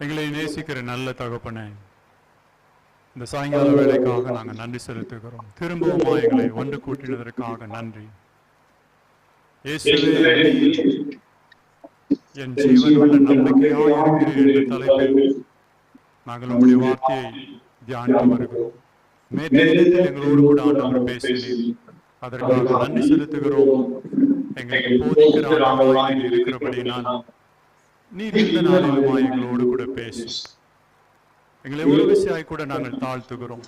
எங்களை நேசிக்கிற நல்ல தகப்பனே, இந்த சாயங்கால வேலைக்காக நாங்கள் நன்றி செலுத்துகிறோம். திரும்பவும் எங்களை ஒன்று கூட்டினதற்காக நன்றி. இயேசுவே, என் ஜீவனுள்ள நம்பிக்கையாய் இருக்கிறேன் என்ற தலைப்பில் நாங்கள் உங்களுடைய வார்த்தையை தியானித்து வருகிறோம். நேற்றைய தினத்தில் எங்களோடு கூட ஆண்டவர் பேசினீர், அதற்காக நன்றி செலுத்துகிறோம். எங்களுக்கு போதிக்கிற ஆண்டவராய் நீர் இருக்கிறபடினால் நீர் இந்த நாளிலுமாய் எங்களோடு கூட பேசும். எங்களை ஒரு விஷயாய் கூட நாங்கள் தாழ்த்துகிறோம்.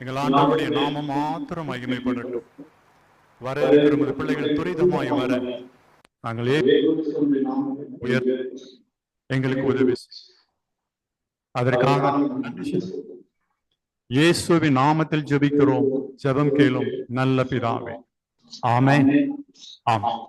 எங்கள் ஆண்டவருடைய நாமம் மாத்திரம் மகிமைப்படட்டும். வர இருக்கிற பிள்ளைகள் துரிதமாய் வர நாங்கள் எங்களுக்கு உதவி, அதற்காக இயேசுவின் நாமத்தில் ஜெபிக்கிறோம். ஜெபம் கேளும் நல்ல பிதாவே, ஆமென். ஆமென்.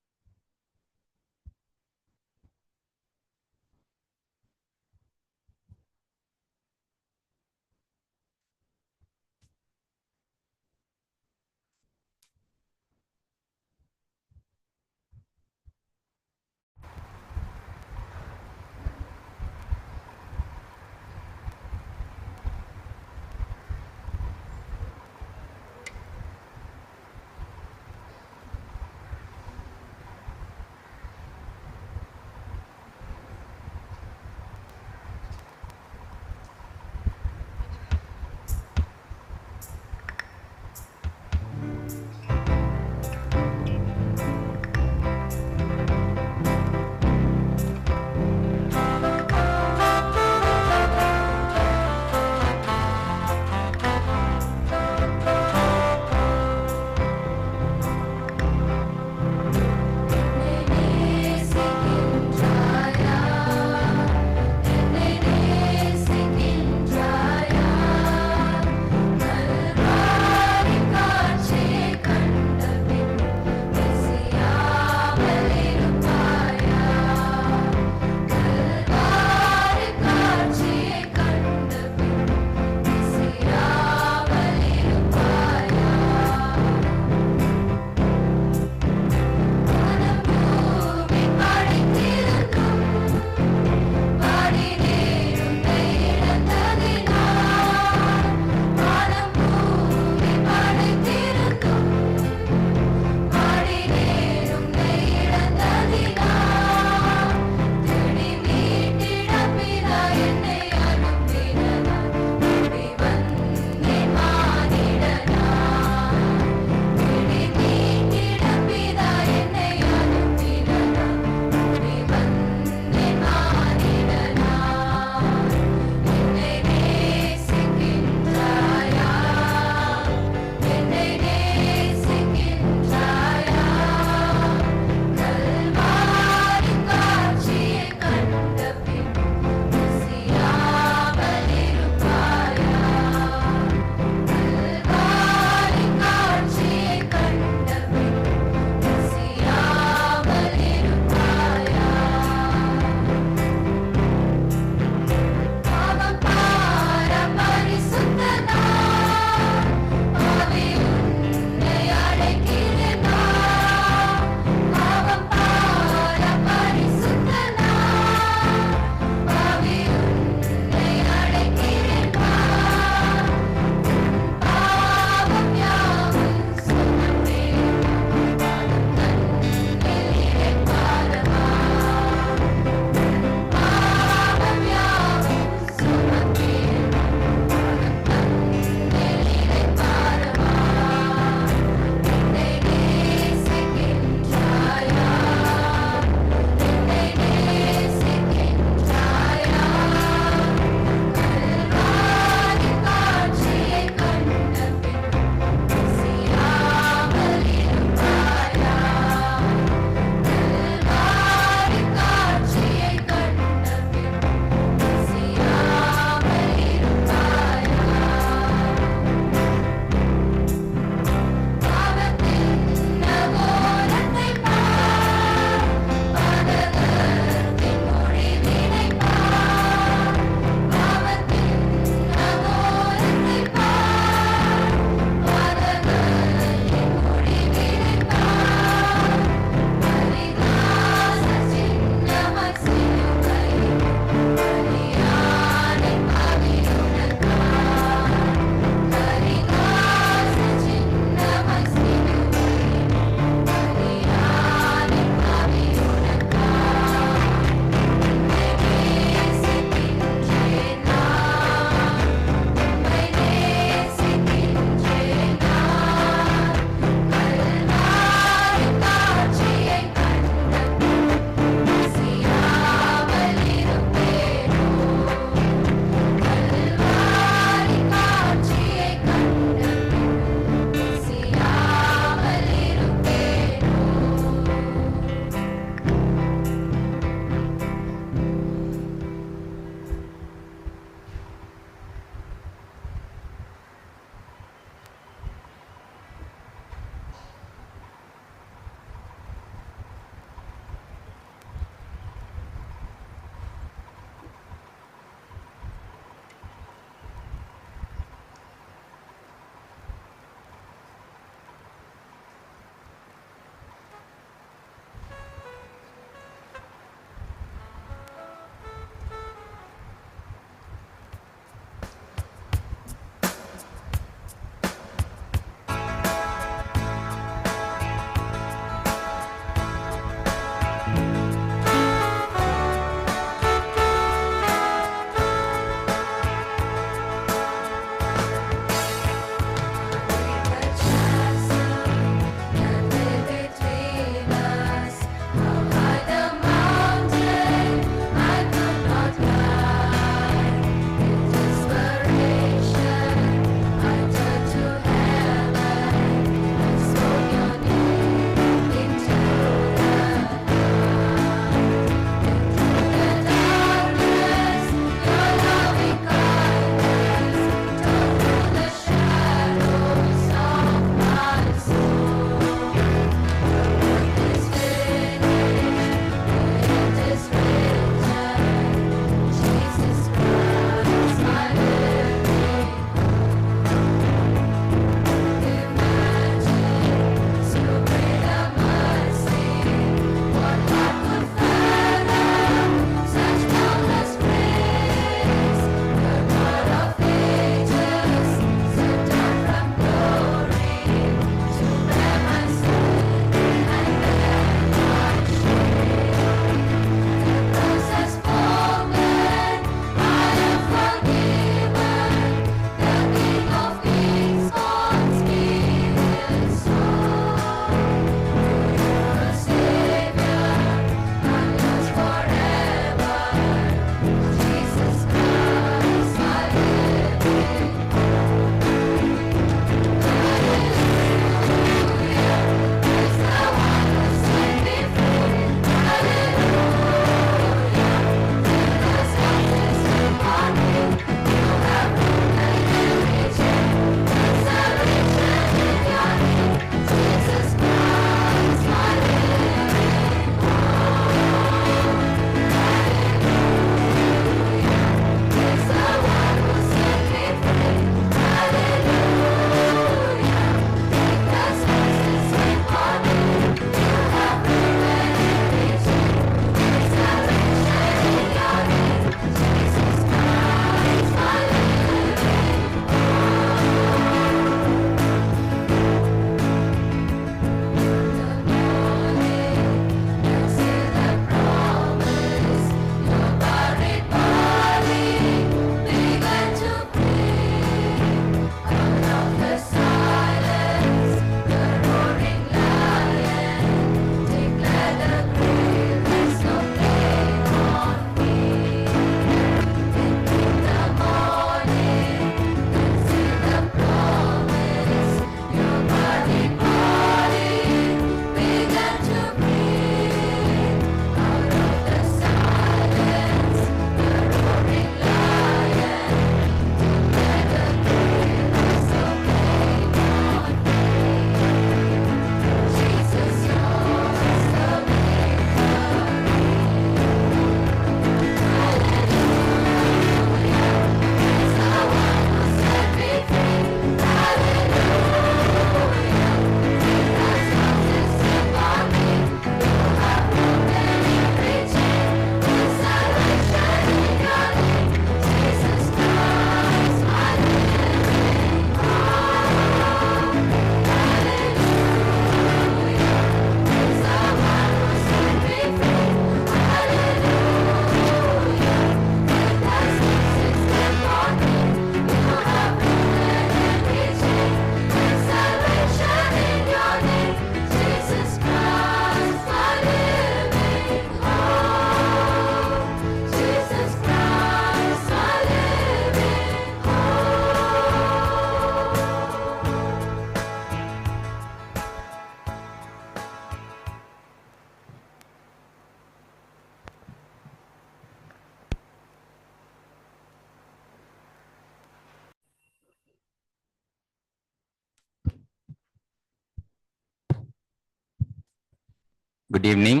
Good evening.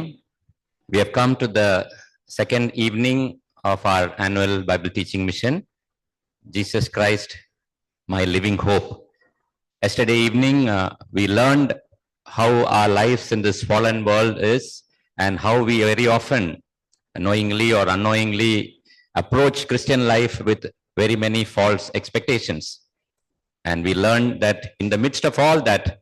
We have come to the second evening of our annual Bible teaching mission, Jesus Christ, my living hope. Yesterday evening, we learned how our lives in this fallen world is and how we very often, knowingly or unknowingly, approach Christian life with very many false expectations. And we learned that in the midst of all that,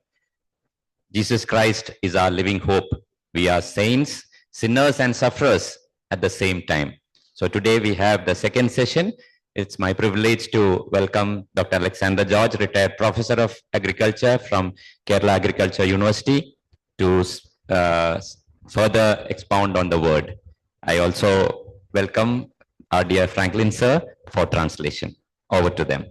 Jesus Christ is our living hope. We are saints, sinners, and sufferers at the same time. So today we have the second session. It's my privilege to welcome Dr. Alexander George, retired professor of agriculture from Kerala Agriculture University, to further expound on the word. I also welcome our dear Franklin sir for translation. Over to them.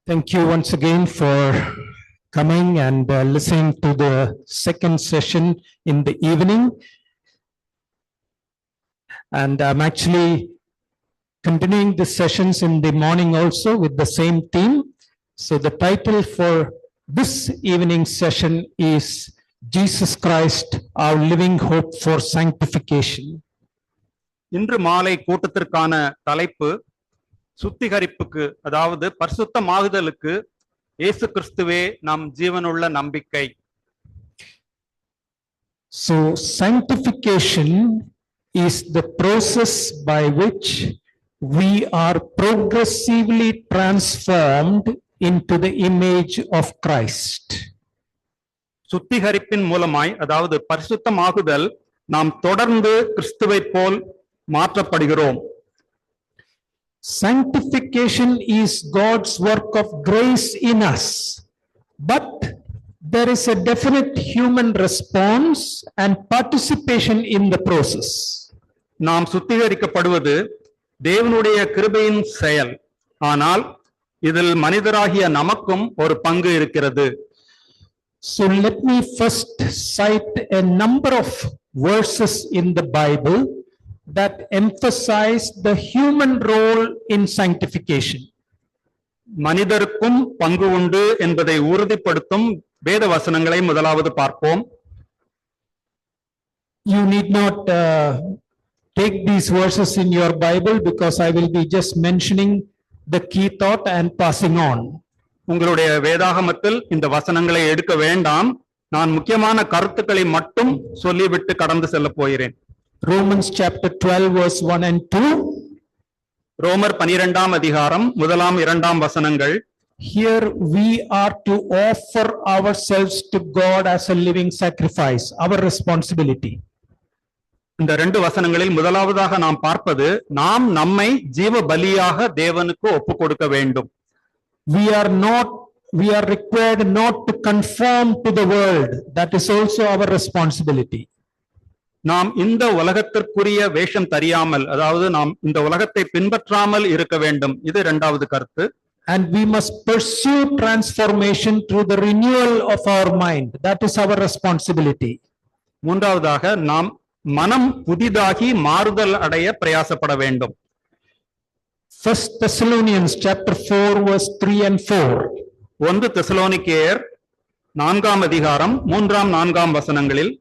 Thank you once again for coming and listening to the second session in the evening. And I'm actually continuing the sessions in the morning also with the same theme. So the title for this evening session is Jesus Christ, our living hope for sanctification. இன்று மாலை கூட்டத்திற்கான தலைப்பு சுத்திகரிப்புக்கு, அதாவது பரிசுத்தமாகுதலுக்கு இயேசு கிறிஸ்துவே நம் ஜீவனுள்ள நம்பிக்கை. So sanctification is the process by which we are progressively transformed into the image of Christ. சுத்திகரிப்பின் மூலமாய், அதாவது பரிசுத்தமாகுதல், நாம் தொடர்ந்து கிறிஸ்துவை போல் மாற்றப்படுகிறோம். Sanctification is God's work of grace in us, but there is a definite human response and participation in the process. நாம் சுத்திகரிக்கப்படுவது தேவனுடைய கிருபையின் செயல், ஆனால் இதில் மனிதராகிய நமக்கும் ஒரு பங்கு இருக்கிறது. So let me first cite a number of verses in the Bible that emphasize the human role in sanctification. மனிதருக்கும் பங்கு உண்டு என்பதை உறுதிப்படுத்தும் வேத வசனங்களை முதலாவது பார்ப்போம். You need not take these verses in your Bible because I will be just mentioning the key thought and passing on. உங்களுடைய வேதாகமத்தில் இந்த வசனங்களை எடுக்க வேண்டாம். நான் முக்கியமான கருத்துக்களை மட்டும் சொல்லிவிட்டு கடந்து செல்ல போகிறேன். Romans chapter 12 verse 1 and 2. ரோமர் 12ஆம் அதிகாரம் 1ஆம் 2ஆம் வசனங்கள். Here we are to offer ourselves to God as a living sacrifice, our responsibility. இந்த ரெண்டு வசனங்களில் முதலாவதாக நாம் பார்ப்பது, நாம் நம்மை ஜீவ பலியாக தேவனுக்கு ஒப்பு கொடுக்க வேண்டும். We are required not to conform to the world. That is also our responsibility. நாம் இந்த உலகத்திற்குரிய வேஷம் தெரியாமல், அதாவது நாம் இந்த உலகத்தை பின்பற்றாமல் இருக்க வேண்டும். இது இரண்டாவது கருத்து. And we must pursue transformation through the renewal of our mind. That is our responsibility. மூன்றாவதாக நாம் மனம் புதிதாகி மாறுதல் அடைய பிரயாசப்பட வேண்டும். 1 Thessalonians chapter 4 verse 3 and 4. 1 தெசலோனிக்கேயர் 4ஆம் அதிகாரம் 3ஆம் 4ஆம் வசனங்களில்,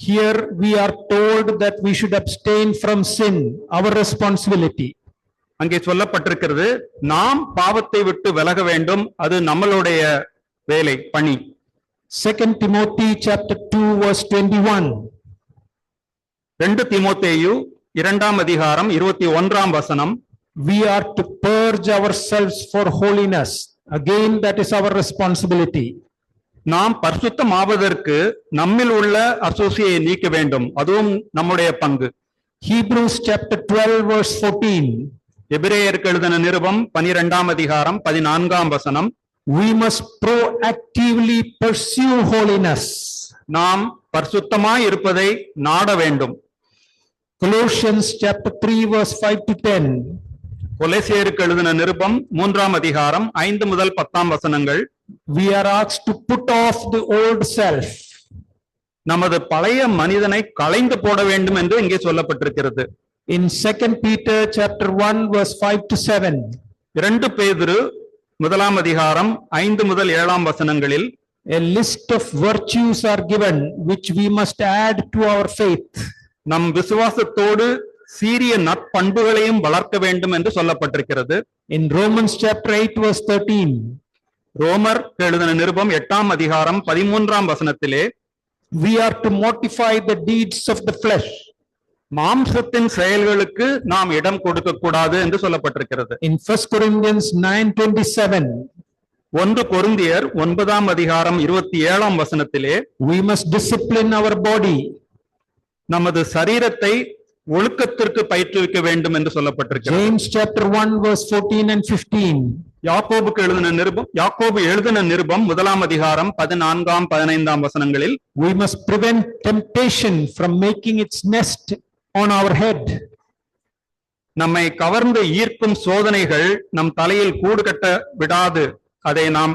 here we are told that we should abstain from sin, our responsibility. அங்கே சொல்லப்பட்டிருக்கிறது, நாம் பாவத்தை விட்டு விலக வேண்டும், அது நம்மளுடைய வேலை, பணி. 2 Timothy chapter 2 verse 21. 2 தீமோத்தேயு 2ஆம் அதிகாரம் 21ஆம் வசனம், we are to purge ourselves for holiness. Again, that is our responsibility. நாம் பரிசுத்தமாவதற்கு நம்மில் உள்ள அசூசியை நீக்க வேண்டும், அதுவும் நம்முடைய பங்கு. Hebrews chapter 12 verse 14. எபிரேயருக்கு எழுதின நிருபம் 12ஆம் அதிகாரம் 14ஆம் வசனம், we must proactively pursue holiness. நாம் பரிசுத்தமாய் இருப்பதை நாட வேண்டும். Colossians chapter 3 verse 5 to 10. கொலோசியருக்கு எழுதின நிருபம் 3ஆம் அதிகாரம் 5 முதல் 10ஆம் வசனங்கள். We are asked to put off the old self. நமது பழைய மனிதனை களைந்து போட வேண்டும் என்று இங்கே சொல்லப்பட்டிருக்கிறது. In 2 Peter chapter 1 verse 5 to 7. 2 பேதுரு 1ஆம் அதிகாரம் 5 முதல் 7ஆம் வசனங்களில் A list of virtues are given which we must add to our faith. நம் விசுவாசத்தோடு சீரிய நற்பண்புகளையும் வளர்க்க வேண்டும் என்று சொல்லப்பட்டிருக்கிறது. In Romans chapter 8 verse 13. ரோமர் எழுதின நிருபம் 8ஆம் அதிகாரம் 13ஆம் வசனத்திலே We are to mortify the deeds of the flesh. மாம்சத்தின் செயல்களுக்கு நாம் இடம் கொடுக்க கூடாது என்று சொல்லப்பட்டிருக்கிறது. In 1 Corinthians 9:27. 1 கொரிந்தியர் 9ஆம் அதிகாரம் 27ஆம் வசனத்திலே We must discipline our body. நமது சரீரத்தை ஒழுக்கத்திற்கு பயிற்றுவிக்க வேண்டும் என்று சொல்லப்பட்டிருக்கிறது. James chapter 1 verse 14 and 15. யாக்கோபு எழுதின நிருபம் 1ஆம் அதிகாரம் 14ஆம் 15ஆம் வசனங்களில் We must prevent temptation from making its nest on our head. நம்மை கவர்ந்து ஈர்க்கும் சோதனைகள் நம் தலையில் கூடு கட்ட விடாது, அதை நாம்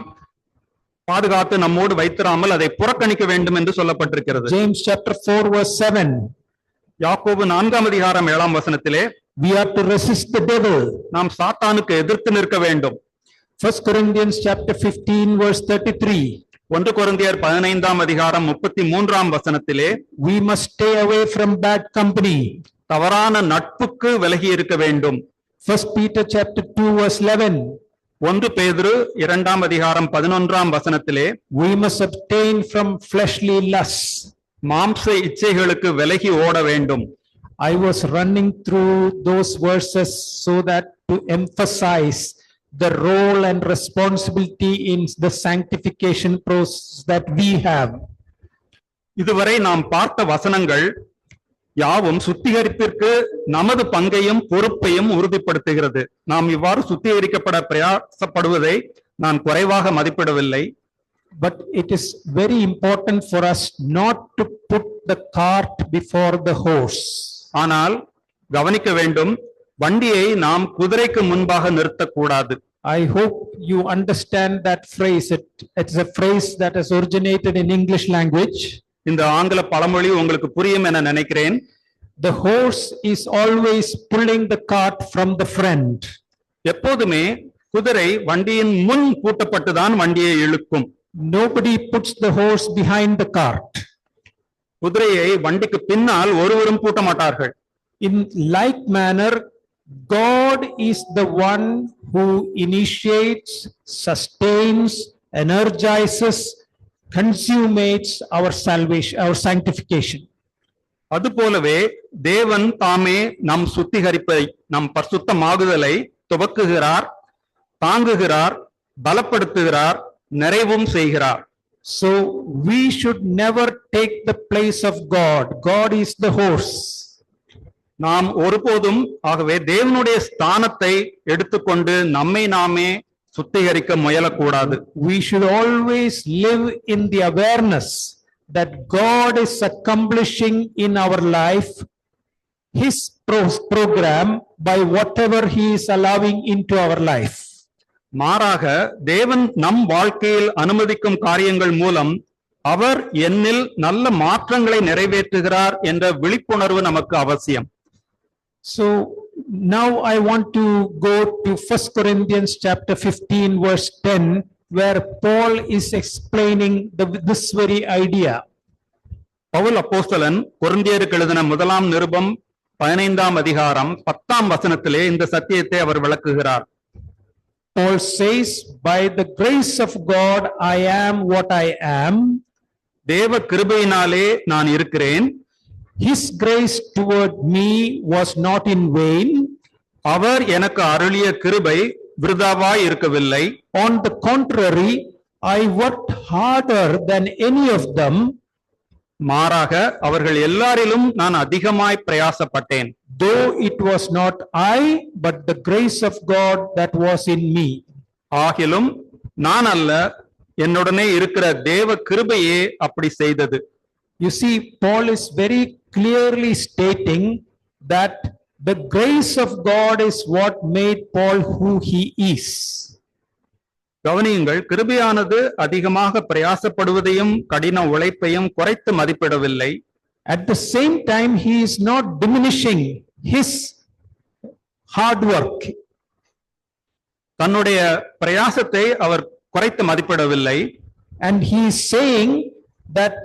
பாதுகாத்து நம்மோடு வைத்திராமல் அதை புறக்கணிக்க வேண்டும் என்று சொல்லப்பட்டிருக்கிறது. James chapter 4 verse 7. யாக்கோபு 4ஆம் அதிகாரம் 7ஆம் வசனத்திலே We are to resist the devil. நாம் சாத்தானுக்கு எதிர்த்து நிற்க வேண்டும். 1 Corinthians chapter 15 verse 33. 1 கொரிந்தியர் 15ஆம் அதிகாரம் 33ஆம் வசனத்திலே We must stay away from bad company. தவறான நட்புக்கு விலகி இருக்க வேண்டும். 1 Peter chapter 2 verse 11. 1 பேதுரு 2ஆம் அதிகாரம் 11ஆம் வசனத்திலே We must abstain from fleshly lusts. மாம்ச இச்சைகளுக்கு விலகி ஓட வேண்டும். I was running through those verses so that to emphasize the role and responsibility in the sanctification process that we have. இதுவரை நாம் பார்த்த வசனங்கள் யாவும் சுத்திகரிப்பிற்கு நமது பங்கையும் பொறுப்பையும் உறுதிப்படுத்துகிறது. நாம் இவ்வாறு சுத்திகரிக்கப்பட பிரயாசப்படுவதை நான் குறைவாக மதிப்பிடவில்லை. But it is very important for us not to put the cart before the horse. ஆனால் கவனிக்க வேண்டும், வண்டியை நாம் குதிரைக்கு முன்பாக நிறுத்தக்கூடாது. I hope you understand that phrase. It's a phrase that has originated in English language. இந்த ஆங்கில பழமொழி உங்களுக்கு புரியும் என நினைக்கிறேன். The horse is always pulling the cart from the front. எப்போதுமே குதிரை வண்டியின் முன் பூட்டப்பட்டுதான் வண்டியை இழுக்கும். Nobody puts the horse behind the cart. குதிரையை வண்டிக்கு பின்னால் ஒருவரும் பூட்ட மாட்டார்கள். In like manner, God is the one who initiates, sustains, energizes, consummates our salvation, our sanctification. அதுபோலவே தேவன் தாமே நம் சுத்திகரிப்பை, நம் பரிசுத்தமாகுதலை துவக்குகிறார், தாங்குகிறார், பலப்படுத்துகிறார், நிறைவும் செய்கிறார். So we should never take the place of God. God is the horse. நாம் ஒருபோதும் ஆகவே தேவனுடைய ஸ்தானத்தை எடுத்துக்கொண்டு நம்மை நாமே சுத்திகரிக்க முயலக்கூடாது. We should always live in the awareness that God is accomplishing in our life His program by whatever He is allowing into our life. மாறாக தேவன் நம் வாழ்க்கையில் அனுமதிக்கும் காரியங்கள் மூலம் அவர் என்னில் நல்ல மாற்றங்களை நிறைவேற்றுகிறார் என்ற விழிப்புணர்வு நமக்கு அவசியம். So now I want to go to 1 Corinthians chapter 15 verse 10 where Paul is explaining this very idea. Pavul அப்போஸ்தலன் கொரிந்தியருக்கு எழுதின 1ஆம் நிருபம் 15ஆம் அதிகாரம் 10ஆம் வசனத்திலே இந்த சத்தியத்தை அவர் விளக்குகிறார். Paul says, by the grace of God I am what I am. தேவ கிருபையினாலே நான் இருக்கிறேன். His grace toward me was not in vain. அவர் எனக்கு அருளிய கிருபை விருதாவாய் இருக்கவில்லை. On the contrary, I worked harder than any of them. மாறாக அவர்கள் எல்லாரிலும் நான் அதிகமாய் பிரயாசப்பட்டேன். Though it was not I, but the grace of God that was in me. ஆகிலும் நான் அல்ல, என்னுடனே இருக்கிற தேவ கிருபையே அப்படி செய்தது. You see, Paul is very clearly stating that the grace of God is what made Paul who he is. கவனியுங்கள், கிருபையானது அதிகமாக பிரயாசப்படுவதையும் கடின உழைப்பையும் குறைத்து மதிப்பிடவில்லை. At the same time, he is not diminishing his hard work. தன்னுடைய பிரயாசத்தை அவர் குறைத்து மதிப்பிடவில்லை. And he is saying that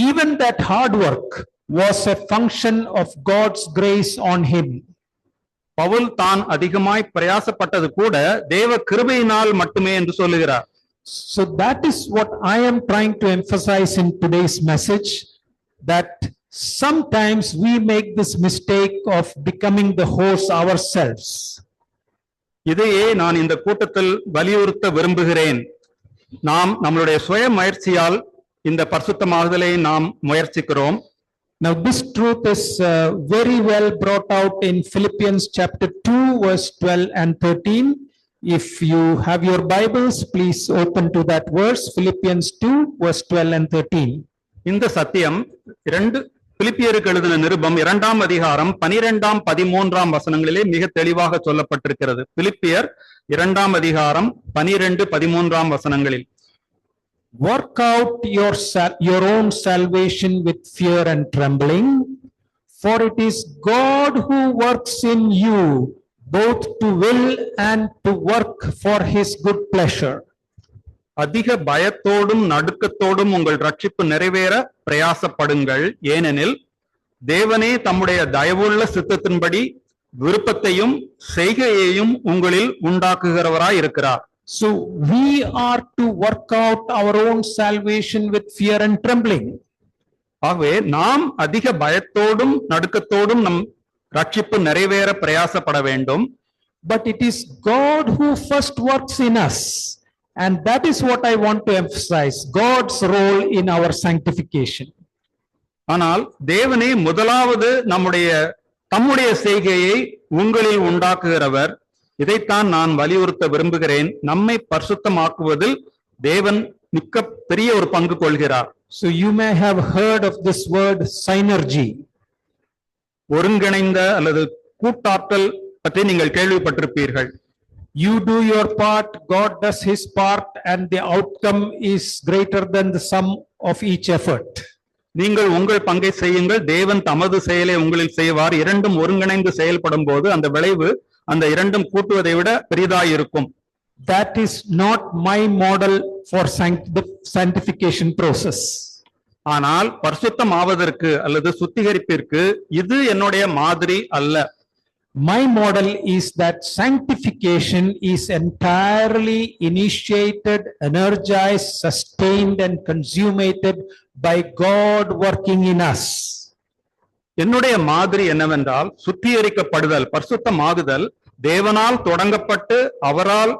even that hard work was a function of God's grace on him. Pavul தான் அதிகமாய் பிரயாசப்பட்டது கூட தேவ கிருபையினால் மட்டுமே என்று சொல்லுகிறார். So that is what I am trying to emphasize in today's message, that sometimes we make this mistake of becoming the horse ourselves. இதையே நான் இந்த கூட்டத்தில் வலியுறுத்த விரும்புகிறேன். நாம் நம்மளுடைய சுய முயற்சியால் இந்த பரிசுத்தமாகுதலை நாம் முயற்சிக்கிறோம். Now this truth is very well brought out in Philippians chapter 2 verse 12 and 13. If you have your Bibles, please open to that verse, Philippians 2 verse 12 and 13. இந்த சத்தியம் பிலிப்பியருக்கு எழுதின நிருபம் 2ஆம் அதிகாரம் 12, 13 வசனங்களிலே மிக தெளிவாக சொல்லப்பட்டிருக்கிறது. பிலிப்பியர் 2ஆம் அதிகாரம் 12, 13 வசனங்களில், Work out your own salvation with fear and trembling, for it is God who works in you both to will and to work for his good pleasure. அதிக பயத்தோடும் நடுக்கத்தோடும் உங்கள் ரட்சிப்பு நிறைவேற பிரயாசப்படுங்கள், ஏனெனில் தேவனே தம்முடைய தயவுள்ள சித்தத்தின்படி விருப்பத்தையும் செய்கையையும் உங்களில் உண்டாக்குகிறவராய் இருக்கிறார். So we are to work out our own salvation with fear and trembling. ஆகவே நாம் அதிக பயத்தோடும் நடுக்கத்தோடும் நம் ரட்சிப்பு நிறைவேற பிரயாசப்பட வேண்டும். But it is God who first works in us. And that is what I want to emphasize, God's role in our sanctification. ஆனால் தேவனே முதலாவது தம்முடைய செய்கையை உங்களில் உண்டாக்குகிறவர். இதைத்தான் நான் வலியுறுத்த விரும்புகிறேன். நம்மை பரிசுத்தமாக்குவதில் தேவன் மிக்க பெரிய ஒரு பங்கு கொள்கிறார். So you may have heard of this word synergy. ஒருங்கிணைந்த அல்லது கூட்டாற்றல் பற்றி நீங்கள் கேள்விப்பட்டிருப்பீர்கள். You do your part, God does his part, and the outcome is greater than the sum of each effort. நீங்கள் உங்கள் பங்கை செய்யுங்கள், தேவன் தமது செயலை உங்களில் செய்வார். இரண்டும் ஒருங்கிணைந்து செயல்படும் போது அந்த விளைவு அந்த இரண்டும் கூட்டுவதை விட பெரிதாயிருக்கும். That is not my model for the sanctification process. ஆனால் பரிசுத்தம் ஆவதற்கு அல்லது சுத்திகரிப்பிற்கு இது என்னுடைய மாதிரி அல்ல. My model is that sanctification is entirely initiated, energized, sustained, and consummated by God working in us. என்னுடைய மாதிரி என்னவென்றால், சுத்திகரிக்கப்படுதல், பரிசுத்தமாகுதல் தேவனால் தொடங்கப்பட்டு அவரால்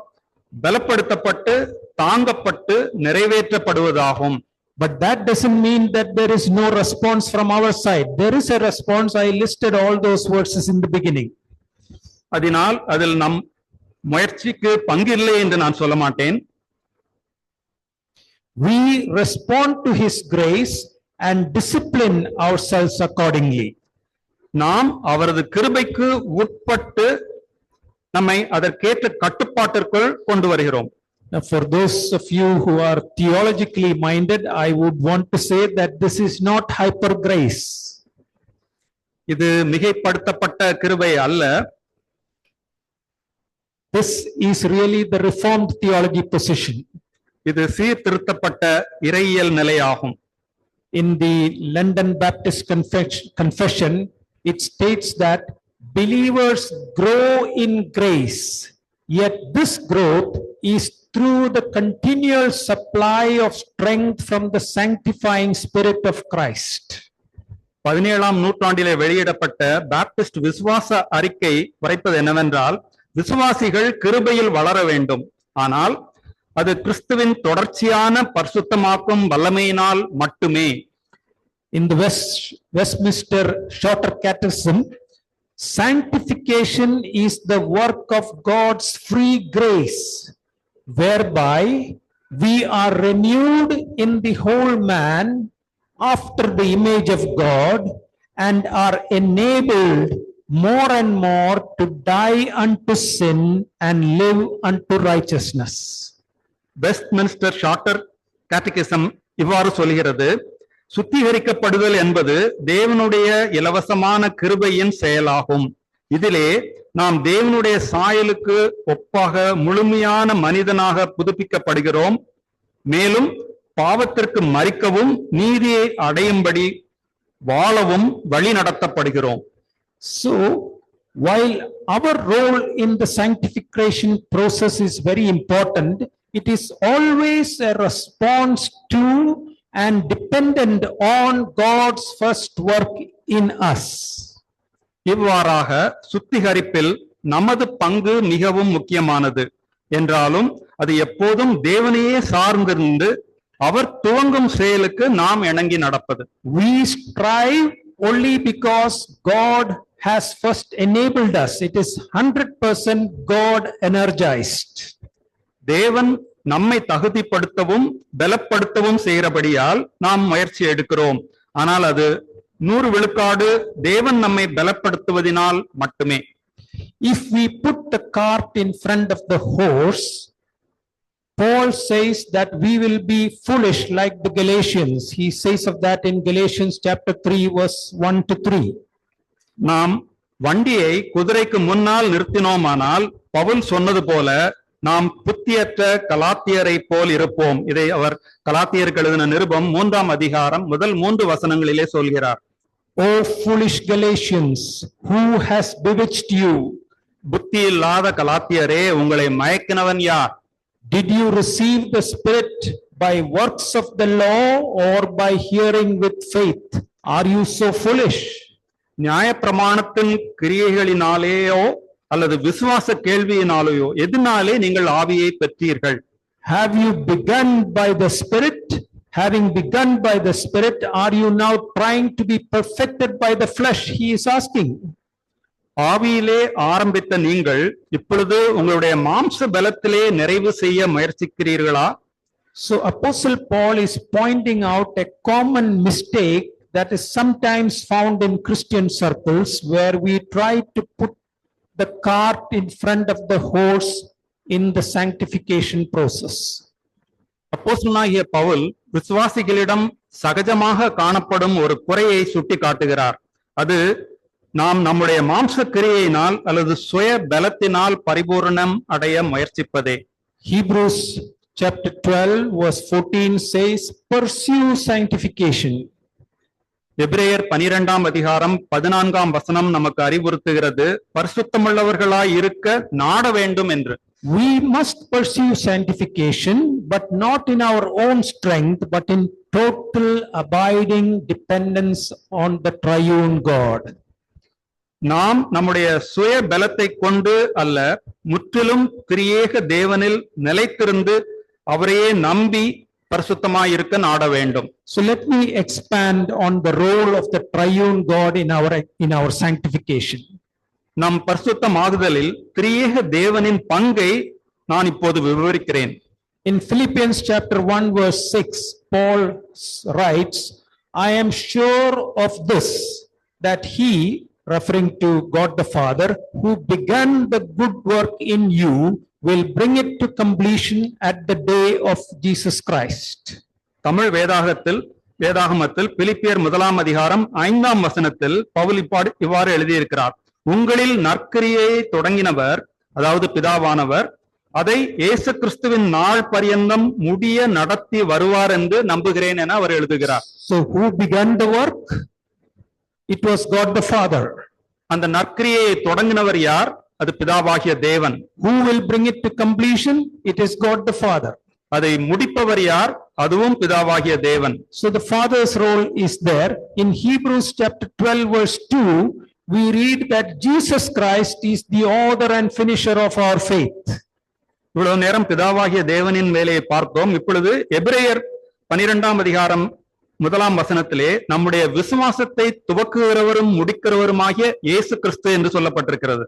பலப்படுத்தப்பட்டு தாங்கப்பட்டு நிறைவேற்றப்படுவதாகும். But that doesn't mean that there is no response from our side. There is a response. I listed all those verses in the beginning. அதனால் அதில் நம் முயற்சிக்கு பங்கில்லை என்று நான் சொல்ல மாட்டேன். We respond to his grace and discipline ourselves accordingly. நாம் அவரது கிருபைக்கு உட்பட்டு நம்மை அதற்கேற்ற கட்டுப்பாட்டிற்குள் கொண்டு வருகிறோம். Now, for those of you who are theologically minded, I would want to say that this is not hyper grace. இது மிகைப்படுத்தப்பட்ட கிருபை அல்ல. This is really the Reformed theology position. இது சீர்திருத்தப்பட்ட இறையியல் நிலையாகும். In the London Baptist Confession, it states that believers grow in grace, yet this growth is through the continual supply of strength from the sanctifying Spirit of Christ. 17ஆம் நூற்றாண்டிலே வெளியிடப்பட்ட Baptist விசுவாச அறிக்கை உரைப்பது என்னவென்றால், விசுவாசிகள் கிருபையில் வளர வேண்டும், ஆனால் அது கிறிஸ்துவின் தொடர்ச்சியான பரிசுத்தமாக்கும் வல்லமையினால் மட்டுமே. In the Westminster Shorter Catechism, sanctification is the work of God's free grace, whereby we are renewed in the whole man after the image of God and are enabled more and more to die unto sin and live unto righteousness. Westminster shorter catechism இவ்வாறு சொல்கிறது, சுத்திகரிக்கப்படுதல் என்பது தேவனுடைய இலவசமான கிருபையின் செயலாகும். இதிலே நாம் தேவனுடைய சாயலுக்கு ஒப்பாக முழுமையான மனிதனாக புதுப்பிக்கப்படுகிறோம். மேலும் பாவத்திற்கு மரிக்கவும் நீதியை அடையும்படி வாழவும் வழி நடத்தப்படுகிறோம். So, while our role in the sanctification process is very important, it is always a response to and dependent on God's first work in us. இவ்வாறாக சுத்திகரிப்பில் நமது பங்கு மிகவும் முக்கியமானது என்றாலும் அது எப்போதும் தேவனையே சார்ந்திருந்து அவர் துவங்கும் செயலுக்கு நாம் இணங்கி நடப்பது. We strive only because God has first enabled us. It is 100% God energized. தேவன் நம்மை தகுதிப்படுத்தவும் பலப்படுத்தவும் செய்கிறபடியால் நாம் முயற்சி எடுக்கிறோம். ஆனால் அது 100 விழுக்காடு தேவன் நம்மை பலப்படுத்துவதினால் மட்டுமே. If we put the cart in front of the horse, Paul says that we will be foolish like the Galatians. He says of that in Galatians chapter 3 verse 1 to 3. நாம் வண்டியை குதிரைக்கு முன்னால் நிறுத்தினோமானால் பவுல் சொன்னது போல நாம் புத்தியற்ற கலாத்தியரை போல் இருப்போம். இதை அவர் கலாத்தியருக்கு எழுதின நிருபம் 3ஆம் அதிகாரம் முதல் 3 வசனங்களிலே சொல்கிறார். O foolish Galatians, who has bewitched you? புத்தி இல்லாத கலாத்தியரே, உங்களை மயக்கினவன் யார்? Did you receive the Spirit by works of the law or by hearing with faith? Are you so foolish? நியாயப்பிரமாணத்தின் கிரியைகளினாலேயோ அல்லது விசுவாச கேள்வியினாலேயோ எதனாலே நீங்கள் ஆவியை பெற்றீர்கள்? Have you begun by the Spirit? Having begun by the Spirit, are you now trying to be perfected by the flesh? He is asking. ஆவியிலே ஆரம்பித்த நீங்கள் இப்பொழுது உங்களுடைய மாம்ச பலத்திலே நிறைவு செய்ய முயற்சிக்கிறீர்களா? So Apostle Paul is pointing out a common mistake that is sometimes found in Christian circles, where we try to put the cart in front of the horse in the sanctification process. அப்போஸ்தலனாகிய பவுல் விசுவாசிகளிடம் சகஜமாக காணப்படும் ஒரு குறையை சுட்டி காட்டுகிறார். அது நாம் நம்முடைய மாம்ச கிரியையினால் அல்லது சுய பலத்தினால் பரிபூரணம் அடைய முயற்சிப்பதே. Hebrews chapter 12 verse 14 says, pursue sanctification. எபிரேயர் 12ஆம் அதிகாரம் 14ஆம் வசனம் நமக்கு அறிவுறுத்துகிறது, பரிசுத்தமுள்ளவர்களாய் இருக்க நாட வேண்டும் என்று. We must pursue sanctification, but not in our own strength, but in total abiding dependence on the triune God. நாம் நம்முடைய சுய பலத்தை கொண்டு அல்ல, முற்றிலும் திரியேக தேவனில் நிலைத்திருந்து அவரையே நம்பி பரிசுத்தமாயிருக்க நாட வேண்டும். So let me expand on the role of the triune God in our sanctification. நம் பரிசுத்தமாகுதலில் திரியேக தேவனின் பங்கை நான் இப்போது விவரிக்கிறேன். In Philippians chapter 1 verse 6, Paul writes, I am sure of this, that he, referring to God the Father, who began the good work in you, will bring it to completion at the day of Jesus Christ. Tamil வேதாகமத்தில் பிலிப்பியர் 1ஆம் அதிகாரம் 5ஆம் வசனத்தில் பவுல் இவ்வாறு எழுதியிருக்கிறார், உங்களில் நற்கிரியை தொடங்கினவர், அதாவது பிதாவானவர், அதை இயேசு கிறிஸ்துவின் நாள் பரியந்தம் முடிய நடத்தி வருவார் என்று நம்புகிறேன் என அவர் எழுதுகிறார். So who began the work? It was God the Father. அந்த நற்கிரியை தொடங்கினவர் யார்? அது பிதாவாகிய தேவன். Who will bring it to completion? It is God the Father. அதை முடிப்பவர் யார்? அதுவும் பிதாவாகிய தேவன். So the Father's role is there. In Hebrews chapter 12 verse 2, we read that Jesus Christ is the author and finisher of our faith. இவ்வளவு நேரம் பிதாவாகிய தேவனின் வேலையை பார்த்தோம். இப்பொழுது எபிரேயர் 12ஆம் அதிகாரம் 1ஆம் வசனத்திலே நம்முடைய விசுவாசத்தை துவக்குகிறவரும் முடிக்கிறவருமாகிய இயேசு கிறிஸ்து என்று சொல்லப்பட்டிருக்கிறது.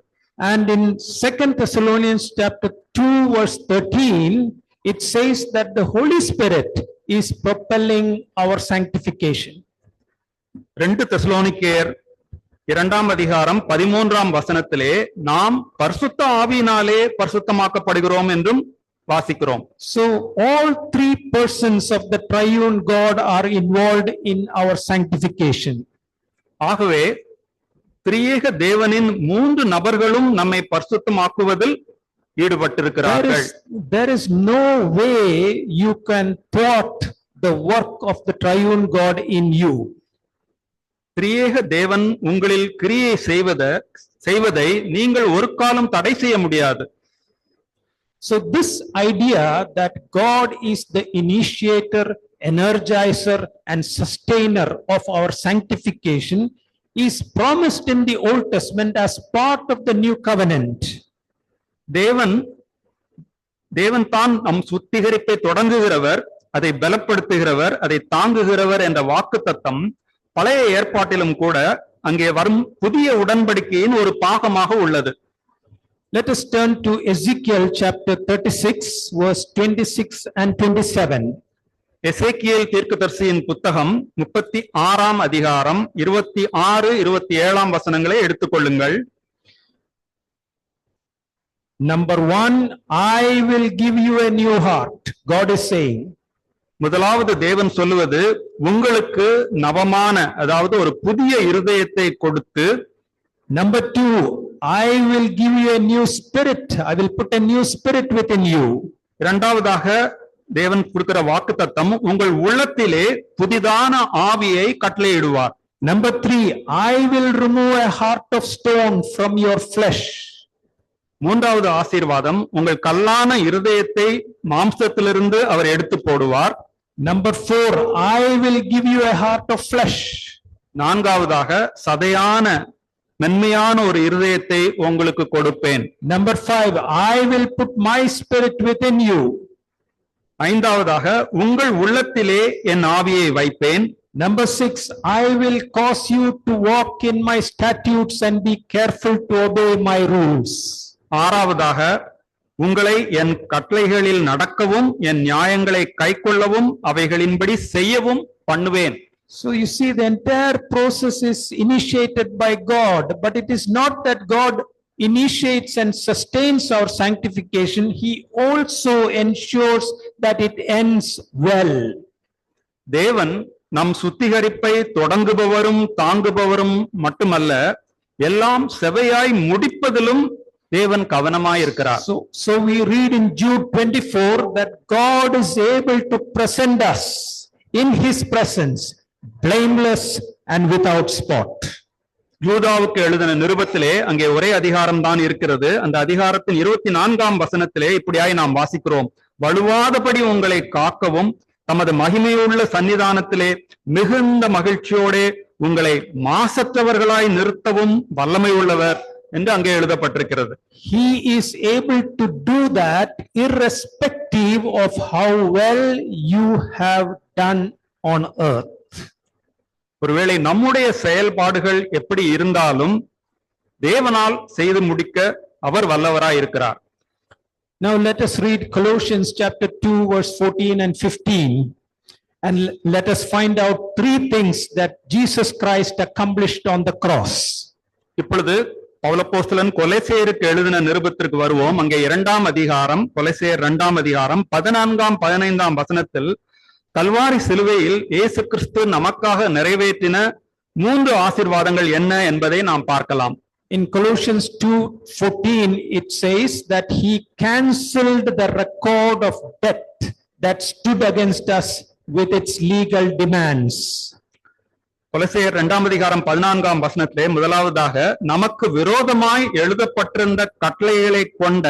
And in 2 Thessalonians chapter 2 verse 13, it says that the Holy Spirit is propelling our sanctification. 2 தெசலோனிக்கேயர் 2ஆம் அதிகாரம் 13ஆம் வசனத்திலே நாம் பரிசுத்த ஆவியினாலே பரிசுத்தமாக்கப்படுகிறோம் என்றும் வாசிக்கிறோம். So all three persons of the triune God are involved in our sanctification. ஆகவே திரியேக தேவனின் 3 நபர்களும் நம்மை பரிசுத்தமாக்குவதில் ஈடுபட்டிருக்கிறார்கள். There is no way you can thwart the work of the triune God in you. திரியேக தேவன் உங்களில் கிரியை செய்வதை நீங்கள் ஒரு காலம் தடை செய்ய முடியாது. So this idea that God is the initiator, energizer and sustainer of our sanctification is promised in the Old Testament as part of the new covenant. தேவன் தான் நம் சுத்திகரிப்பை தொடங்குகிறவர், அதை பலப்படுத்துகிறவர், அதை தாங்குகிறவர் என்ற வாக்குத்தத்தம் பழைய ஏற்பாட்டிலும் கூட அங்கே வரும் புதிய உடன்படிக்கையின் ஒரு பாகமாக உள்ளது. Let us turn to Ezekiel chapter 36 verse 26 and 27. எசேக்கியேல் தீர்க்கதரிசியின் புத்தகம் 36ஆம் அதிகாரம் 26, 27ஆம் வசனங்களை எடுத்துக்கொள்ளுங்கள். Number 1, I will give you a new heart. God is saying. முதலாவது தேவன் சொல்லுவது, உங்களுக்கு நவமான, அதாவது ஒரு புதிய இருதயத்தை கொடுத்து. Number 2, I will give you a new spirit. I will put a new spirit within you. இரண்டாவதாக தேவன் கொடுக்கிற வாக்குத்தத்தம், உங்கள் உள்ளத்திலே புதிதான ஆவியை கட்டளையிடுவார். Number 3, I will remove a heart of stone from your flesh. மூன்றாவது ஆசீர்வாதம், உங்கள் கல்லான இருதயத்தை மாம்சத்திலிருந்து அவர் எடுத்து போடுவார். Number 4, I will give you a heart of flesh. நான்காவதாக சதையான மென்மையான ஒரு இருதயத்தை உங்களுக்கு கொடுப்பேன். Number 5, I will put my spirit within you. ஐந்தாவதாக உங்கள் உள்ளத்திலே என் ஆவியை வைப்பேன். Number 6, I will cause you to walk in my statutes and be careful to obey my rules. ஆறாவதாக உங்களை என் கட்டளைகளில் நடக்கவும் என் நியாயங்களை கைக்கொள்ளவும் அவைகளின்படி செய்யவும் பண்ணுவேன். So you see, the entire process is initiated by God, but it is not that God initiates and sustains our sanctification. He also ensures that it ends well. தேவன் நம் சுத்திகரிப்பை தொடங்குபவரும் தாங்குபவரும் மட்டுமல்ல, எல்லாம் செவையாய் முடிப்பதிலும் தேவன் கவனமாயிருக்கிறார். So we read in Jude 24 that God is able to present us in his presence blameless and without spot. யூதாவுக்கு எழுதின நிருபத்திலே அங்கே ஒரே அதிகாரம் தான் இருக்கிறது. அந்த அதிகாரத்தின் 24ஆம் வசனத்திலே இப்படியாய் நாம் வாசிக்கிறோம், வலுவாதபடி உங்களை காக்கவும் தமது மகிமையுள்ள சன்னிதானத்திலே மிகுந்த மகிழ்ச்சியோടെ உங்களை மாசற்றவர்களாய் நிறுத்தவும் வல்லமை உள்ளவர் என்று அங்கே எழுதப்பட்டிருக்கிறது. He is able to do that irrespective of how well you have done on earth. ஒருவேளை நம்முடைய செயல்பாடுகள் எப்படி இருந்தாலும் தேவனால் செய்து முடிக்க அவர் வல்லவராய் இருக்கிறார். Now let us read Colossians chapter 2 verse 14 and 15 and let us find out 3 things that Jesus Christ accomplished on the cross. இப்பொழுது பவுலப்போஸ்தலன் கொலோசேயருக்கு எழுதின நிருபத்திற்கு வருவோம். அங்கே 2ஆம் அதிகாரம், கொலோசேயர் 2ஆம் அதிகாரம் 14, 15 வசனத்தில் கல்வாரி சிலுவையில் இயேசு கிறிஸ்து நமக்காக நிறைவேற்றின 3 ஆசீர்வாதங்கள் என்ன என்பதை நாம் பார்க்கலாம். In Colossians 2:14 it says that he cancelled the record of debt that stood against us with its legal demands. கொலோசையர் 2ஆம் அதிகாரம் 14ஆம் வசனத்திலே முதலாவதாக நமக்கு விரோதமாய் எழுதப்பட்டிருந்த கட்டளைகளை கொண்ட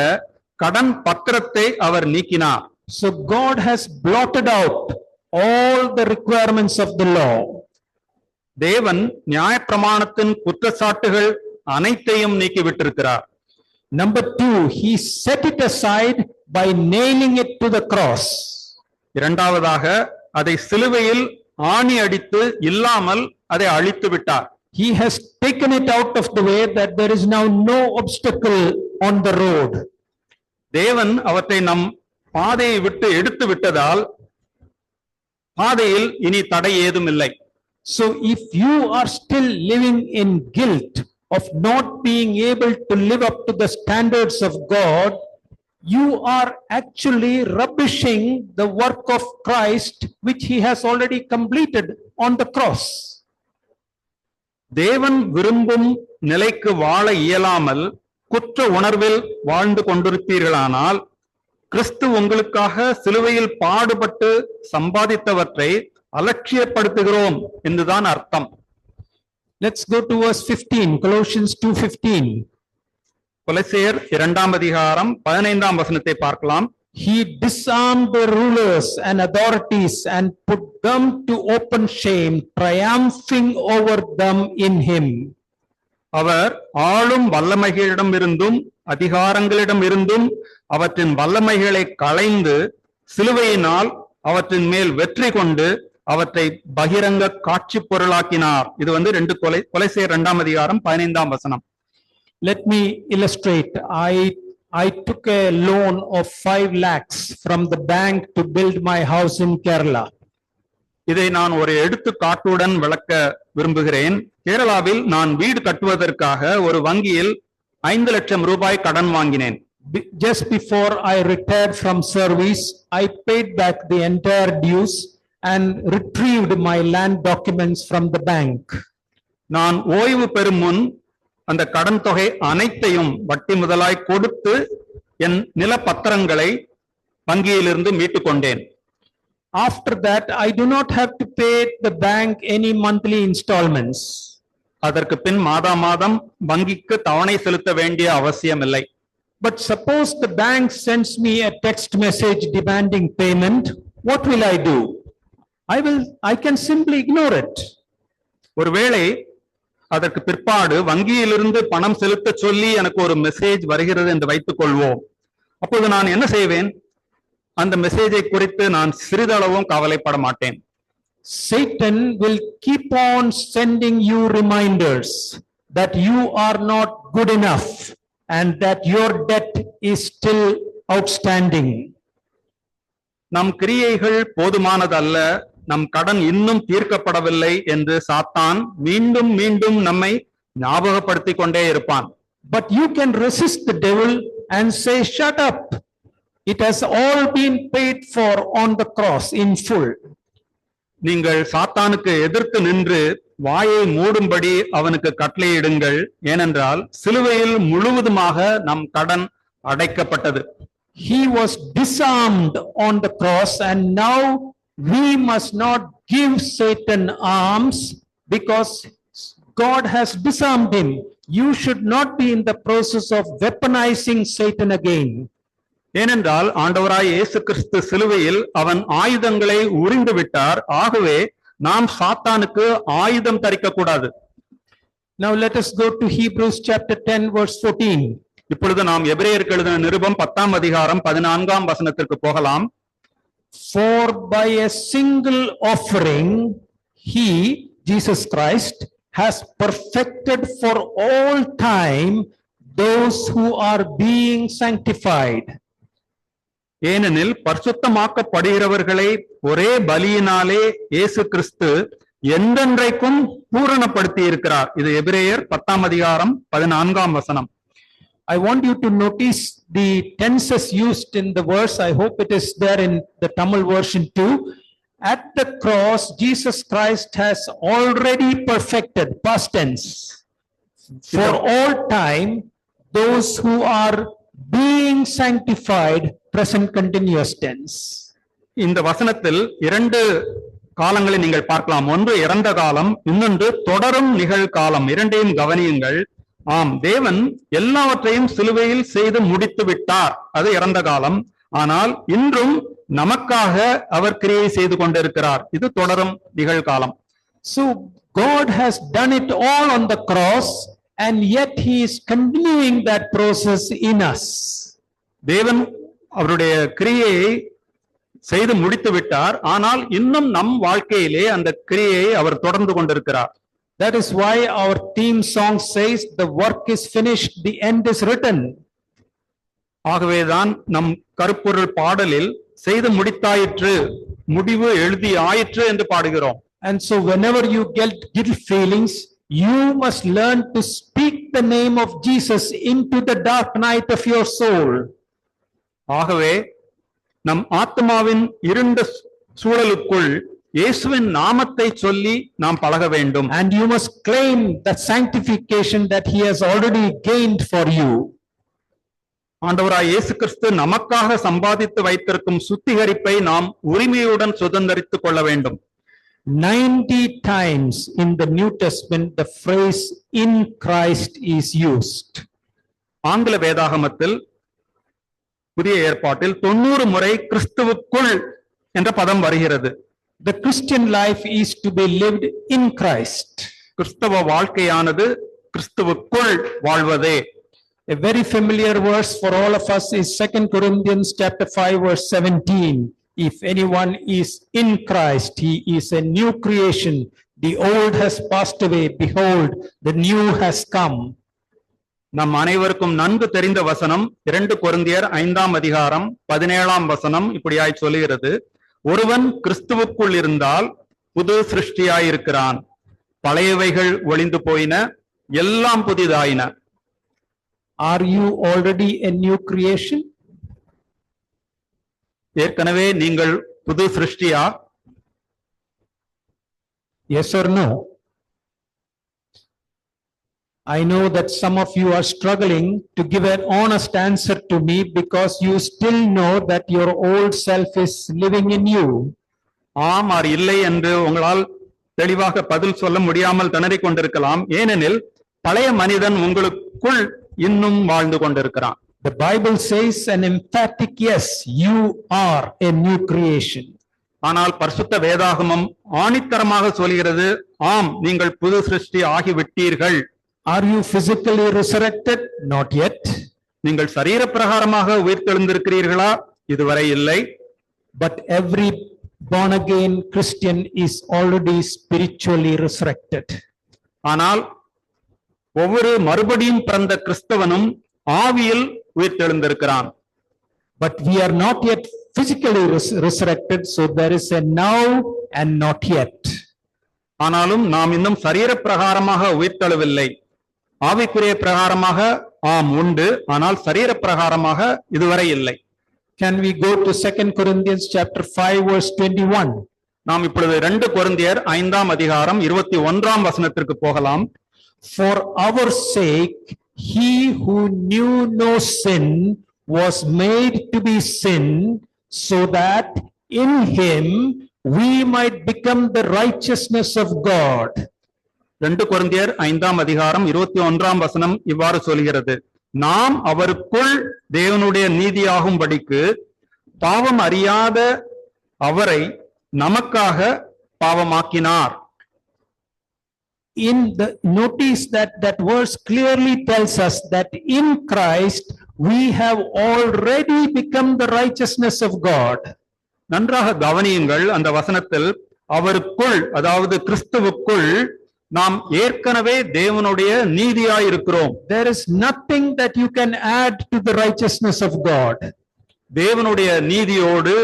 கடன் பத்திரத்தை அவர் நீக்கினார். So God has blotted out all the requirements of the law. தேவன் நியாயப்பிரமாணத்தின் குற்றச்சாட்டுகள் அனைத்தையும் நீக்கிவிட்டிருக்கிறார். Number 2, he set it aside by nailing it to the cross. இரண்டாவதாக அதை சிலுவையில் ஆணி அடித்து இல்லாமல் அதை அழித்து விட்டார். He has taken it out of the way that there is now no obstacle on the road. தேவன் அவற்றை நம் பாதையை விட்டு எடுத்து விட்டதால் பாதையில் இனி தடை ஏதும் இல்லை. So if you are still living in guilt of not being able to live up to the standards of God, you are actually rubbishing the work of Christ, which he has already completed on the cross. தேவன் விரும்பும் நிலைக்கு வாழ இயலாமல் குற்ற உணர்வில் வாழ்ந்து கொண்டிருப்பீர்களானால், கிறிஸ்து உங்களுக்காக சிலுவையில் பாடுபட்டு சம்பாதித்தவற்றை அலட்சியப்படுத்துகிறோம் என்றுதான் அர்த்தம். Let's go to verse 15, Colossians 2:15. கொலோசியர் 2ஆம் அதிகாரம் 15ஆம் வசனத்தை பார்க்கலாம். He disarmed the rulers and authorities and put them to open shame, triumphing over them in him. அவர் ஆளும் வல்லமைகளிடம் இருந்தும் அதிகாரங்களிடம் இருந்தும் அவற்றின் வல்லமைகளை களைந்து சிலுவையினால் அவற்றின் மேல் வெற்றி கொண்டு அவற்றை பகிரங்க காட்சி பொருளாக்கினார். இது 2 கொலோசியர் 2ஆம் அதிகாரம் 15ஆம் வசனம். Let me illustrate. I took a loan of 5 lakhs from the bank to build my house in Kerala. இதை நான் ஒரு எடுத்துக்காட்டுடன் விளக்க விரும்புகிறேன். கேரளாவில் நான் வீடு கட்டுவதற்காக ஒரு வங்கியில் 5 லட்சம் ரூபாய் கடன் வாங்கினேன். Just before I retired from service, I paid back the entire dues and retrieved my land documents from the bank. நான் ஓய்வு பெறும் முன் அந்த கடன் தொகை அனைத்தையும் வட்டி முதலாய் கொடுத்து என் நில பத்திரங்களை வங்கியிலிருந்து மீட்டுக் கொண்டேன். After that, I do not have to pay the bank any monthly installments. அதற்கு பின் மாதம் வங்கிக்கு தவணை செலுத்த வேண்டிய அவசியம் இல்லை. But suppose the bank sends me a text message demanding payment, what will I do? I can simply ignore it. ஒருவேளை அதற்கு பிற்பாடு வங்கியிலிருந்து பணம் செலுத்த சொல்லி எனக்கு ஒரு மெசேஜ் வருகிறது என்று வைத்துக் கொள்வோம். அப்போது நான் என்ன செய்வேன்? அந்த மெசேஜை குறித்து நான் சிறிதளவும் கவலைப்பட மாட்டேன். Satan will keep on sending you reminders that you are not good enough and that your debt is still outstanding. நம் கிரியைகள் போதுமானதல்ல, நம் கடன் இன்னும் தீர்க்கப்படவில்லை என்று சாத்தான் மீண்டும் மீண்டும் நம்மை ஞாபகப்படுத்திக் கொண்டே இருப்பான். But you can resist the devil and say, shut up. It has all been paid for on the cross in full. நீங்கள் சாத்தானுக்கு எதிர்த்து நின்று வாயை மூடும்படி அவனுக்கு கட்டளையிடுங்கள். ஏனென்றால் சிலுவையில் முழுவதுமாக நம் கடன் அடைக்கப்பட்டது. He was disarmed on the cross, and now we must not give Satan arms because God has disarmed him. You should not be in the process of weaponizing Satan again. ஏனென்றால் ஆண்டவராய் இயேசு கிறிஸ்து சிலுவையில் அவன் ஆயுதங்களை உரிந்து விட்டார். ஆகவே நாம் சாத்தானுக்கு ஆயுதம் தரிக்க கூடாது. Now let us go to Hebrews chapter 10 verse 14. இப்பொழுது நாம் எபிரேயருக்கு எழுதின நிருபம் 10ஆம் அதிகாரம் 14ஆம் வசனத்திற்கு போகலாம். For by a single offering he, Jesus Christ, has perfected for all time those who are being sanctified. ஏனெனில் பரிசுத்தமாக்கப்படுகிறவர்களை ஒரே பலியினாலே இயேசு கிறிஸ்து என்றென்றைக்கும் பூரணப்படுத்தி இருக்கிறார். இது எபிரேயர் 10ஆம் அதிகாரம் 14ஆம் வசனம். I want you to notice the tenses used in the verse. I hope it is there in the Tamil version too. At the cross, Jesus Christ has already perfected, past tense, for all time, those who are being sanctified, present continuous tense. இந்த வசனத்தில் 2 காலங்களை நீங்கள் பார்க்கலாம். ஒன்று இறந்த காலம், இன்னொன்று தொடரும் நிகழ்காலம். இரண்டையும் கவனியுங்கள். ஆம், தேவன் எல்லாவற்றையும் சிலுவையில் செய்து முடித்து விட்டார். அது இறந்த காலம். ஆனால் இன்றும் நமக்காக அவர் கிரியை செய்து கொண்டிருக்கிறார். இது தொடரும் நிகழ்காலம். So God has done it all on the cross, and yet he is continuing that process in us. தேவன் அவருடைய கிரியையை செய்து முடித்து விட்டார். ஆனால் இன்னும் நம் வாழ்க்கையிலே அந்த கிரியையை அவர் தொடர்ந்து கொண்டிருக்கிறார். That is why our theme song says, the work is finished, the end is written. ஆகவேதான் நம் கருப்பொருள் பாடலில் செய்து முடித்தாயிற்று, முடிவு எழுதி ஆயிற்று என்று பாடுகிறோம். And so whenever you get guilt feelings, you must learn to speak the name of Jesus into the dark night of your soul. ஆகவே நம் ஆத்மாவின் இருண்ட சூழலுக்குள் இயேசுவின் நாமத்தை சொல்லி நாம் பழக வேண்டும். And you must claim the sanctification that he has already gained for you. ஆண்டவராய் இயேசு கிறிஸ்து நமக்காக சம்பாதித்து வைத்திருக்கும் சுத்திகரிப்பை நாம் உரிமையுடன் சுதந்தரித்துக் கொள்ள வேண்டும். 90 times in the New Testament the phrase in Christ is used. ஆங்கில வேதாகமத்தில் புதிய ஏற்பாட்டில் 90 முறை கிறிஸ்துவுக்குள் என்ற பதம் வருகிறது. The Christian life is to be lived in Christ. கிறிஸ்தவ வாழ்க்கையானது கிறிஸ்துவுக்குள் வாழ்வதே. A very familiar verse for all of us is 2 Corinthians chapter 5 verse 17. If anyone is in Christ, he is a new creation. The old has passed away. Behold, the new has come. நம் அனைவருக்கும் நன்கு தெரிந்த வசனம் 2 கொரிந்தியர் 5ஆம் அதிகாரம் 17ஆம் வசனம் இப்படியாய் சொல்லுகிறது. ஒருவன் கிறிஸ்துவுக்குள் இருந்தால் புது சிருஷ்டியாயிருக்கிறான், பழையவைகள் ஒளிந்து போயின, எல்லாம் புதிதாயின. Are you already a new creation? ஏற்கனவே நீங்கள் புது சிருஷ்டியா? Yes or no? I know that some of you are struggling to give an honest answer to me because you still know that your old self is living in you. ஆம் R இல்லை என்று உங்களால் தெளிவாக பதில் சொல்ல முடியாமல் திணறிக் கொண்டிருக்கலாம். ஏனெனில் பழைய மனிதன் உங்களுக்குள் இன்னும் வாழ்ந்து கொண்டிருக்கிறான். The Bible says an emphatic yes, you are a new creation. ஆனால் பரிசுத்த வேதாகமம் ஆணித்தரமாக சொல்கிறது, ஆம் நீங்கள் புது சிருஷ்டி ஆகிவிட்டீர்கள். Are you physically resurrected? Not yet. நீங்கள் சரீர பிரகாரமாக உயிர்த்தெழுந்திருக்கிறீர்களா? இதுவரை இல்லை. But every born again Christian is already spiritually resurrected. ஆனால் ஒவ்வொரு மறுபடியும் பிறந்த கிறிஸ்தவனும் ஆவியில் உயிர்த்தெழுந்திருக்கிறான். But we are not yet physically resurrected, so there is a now and not yet. ஆனாலும் நாம் இன்னும் சரீர பிரகாரமாக உயிர்த்தெழவில்லை. ஆவிக்குரிய பிரகாரமாக ஆம் உண்டு, ஆனால் சரீர பிரகாரமாக இதுவரை இல்லை. Can we go to 2 Corinthians chapter 5 verse 21? நாம் இப்பொழுது 2 கொரிந்தியர் 5ஆம் அதிகாரம் 21ஆம் வசனத்திற்கு போகலாம். For our sake he who knew no sin was made to be sin, so that in him we might become the righteousness of God. 2 கொரிந்தியர் 5ஆம் அதிகாரம் 21ஆம் வசனம் இவ்வாறு சொல்கிறது. நாம் அவருக்குள் தேவனுடைய நீதியாகும்படிக்கு பாவம் அறியாத அவரை நமக்காக பாவமாக்கினார். In the notice that verse clearly tells us that in Christ we have already become the righteousness of God. நன்றாக கவனியுங்கள், அந்த வசனத்தில் அவருக்குள், அதாவது கிறிஸ்துவுக்குள் நாம் ஏற்கனவே தேவனுடைய நீதியாய் இருக்கிறோம். There is nothing that you can add to the righteousness of God. தேவனுடைய நீதியோடு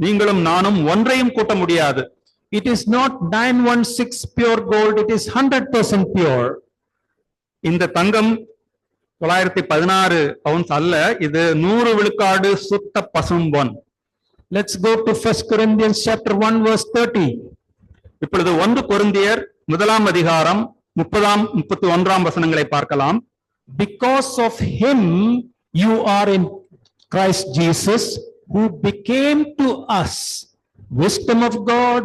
நீங்களும் நானும் ஒன்றையும் கூட்ட முடியாது. It is not 916 pure gold, it is 100% pure. இந்த தங்கம் 916 அவுன்ஸ் அல்ல, இது 100 விழுக்காடு சுத்த பசும்பொன். Let's go to 1 Corinthians chapter 1 verse 30. இப்பொழுது 1 கொரிந்தியர் 1ஆம் அதிகாரம் 30-31ஆம் வசனங்களை பார்க்கலாம். Because of him you are in Christ Jesus, who became to us wisdom of God,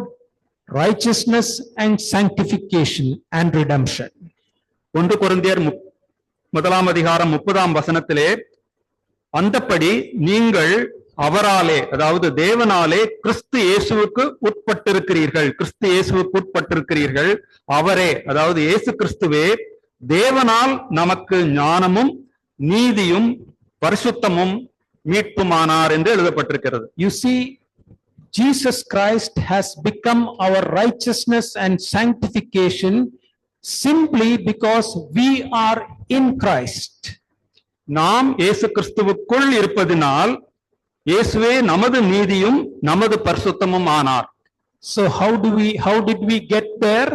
righteousness and sanctification and redemption. 1 கொரிந்தியர் 1ஆம் அதிகாரம் 30ஆம் வசனத்திலே, அந்தப்படி நீங்கள் அவராலே, அதாவது தேவனாலே கிறிஸ்து இயேசுவுக்கு உட்பட்டிருக்கிறீர்கள். கிறிஸ்து இயேசுவுக்கு உட்பட்டிருக்கிறீர்கள். அவரே, அதாவது இயேசு கிறிஸ்துவே தேவனால் நமக்கு ஞானமும் நீதியும் பரிசுத்தமும் மீட்புமானார் என்று எழுதப்பட்டிருக்கிறது. You see, Jesus Christ has become our righteousness and sanctification simply because we are in Christ. நாம் இயேசு கிறிஸ்துவுக்குள் இருப்பதினால் இயேசுவே நமது நீதியும் நமது பரிசுத்தமும் ஆனார். So how did we get there?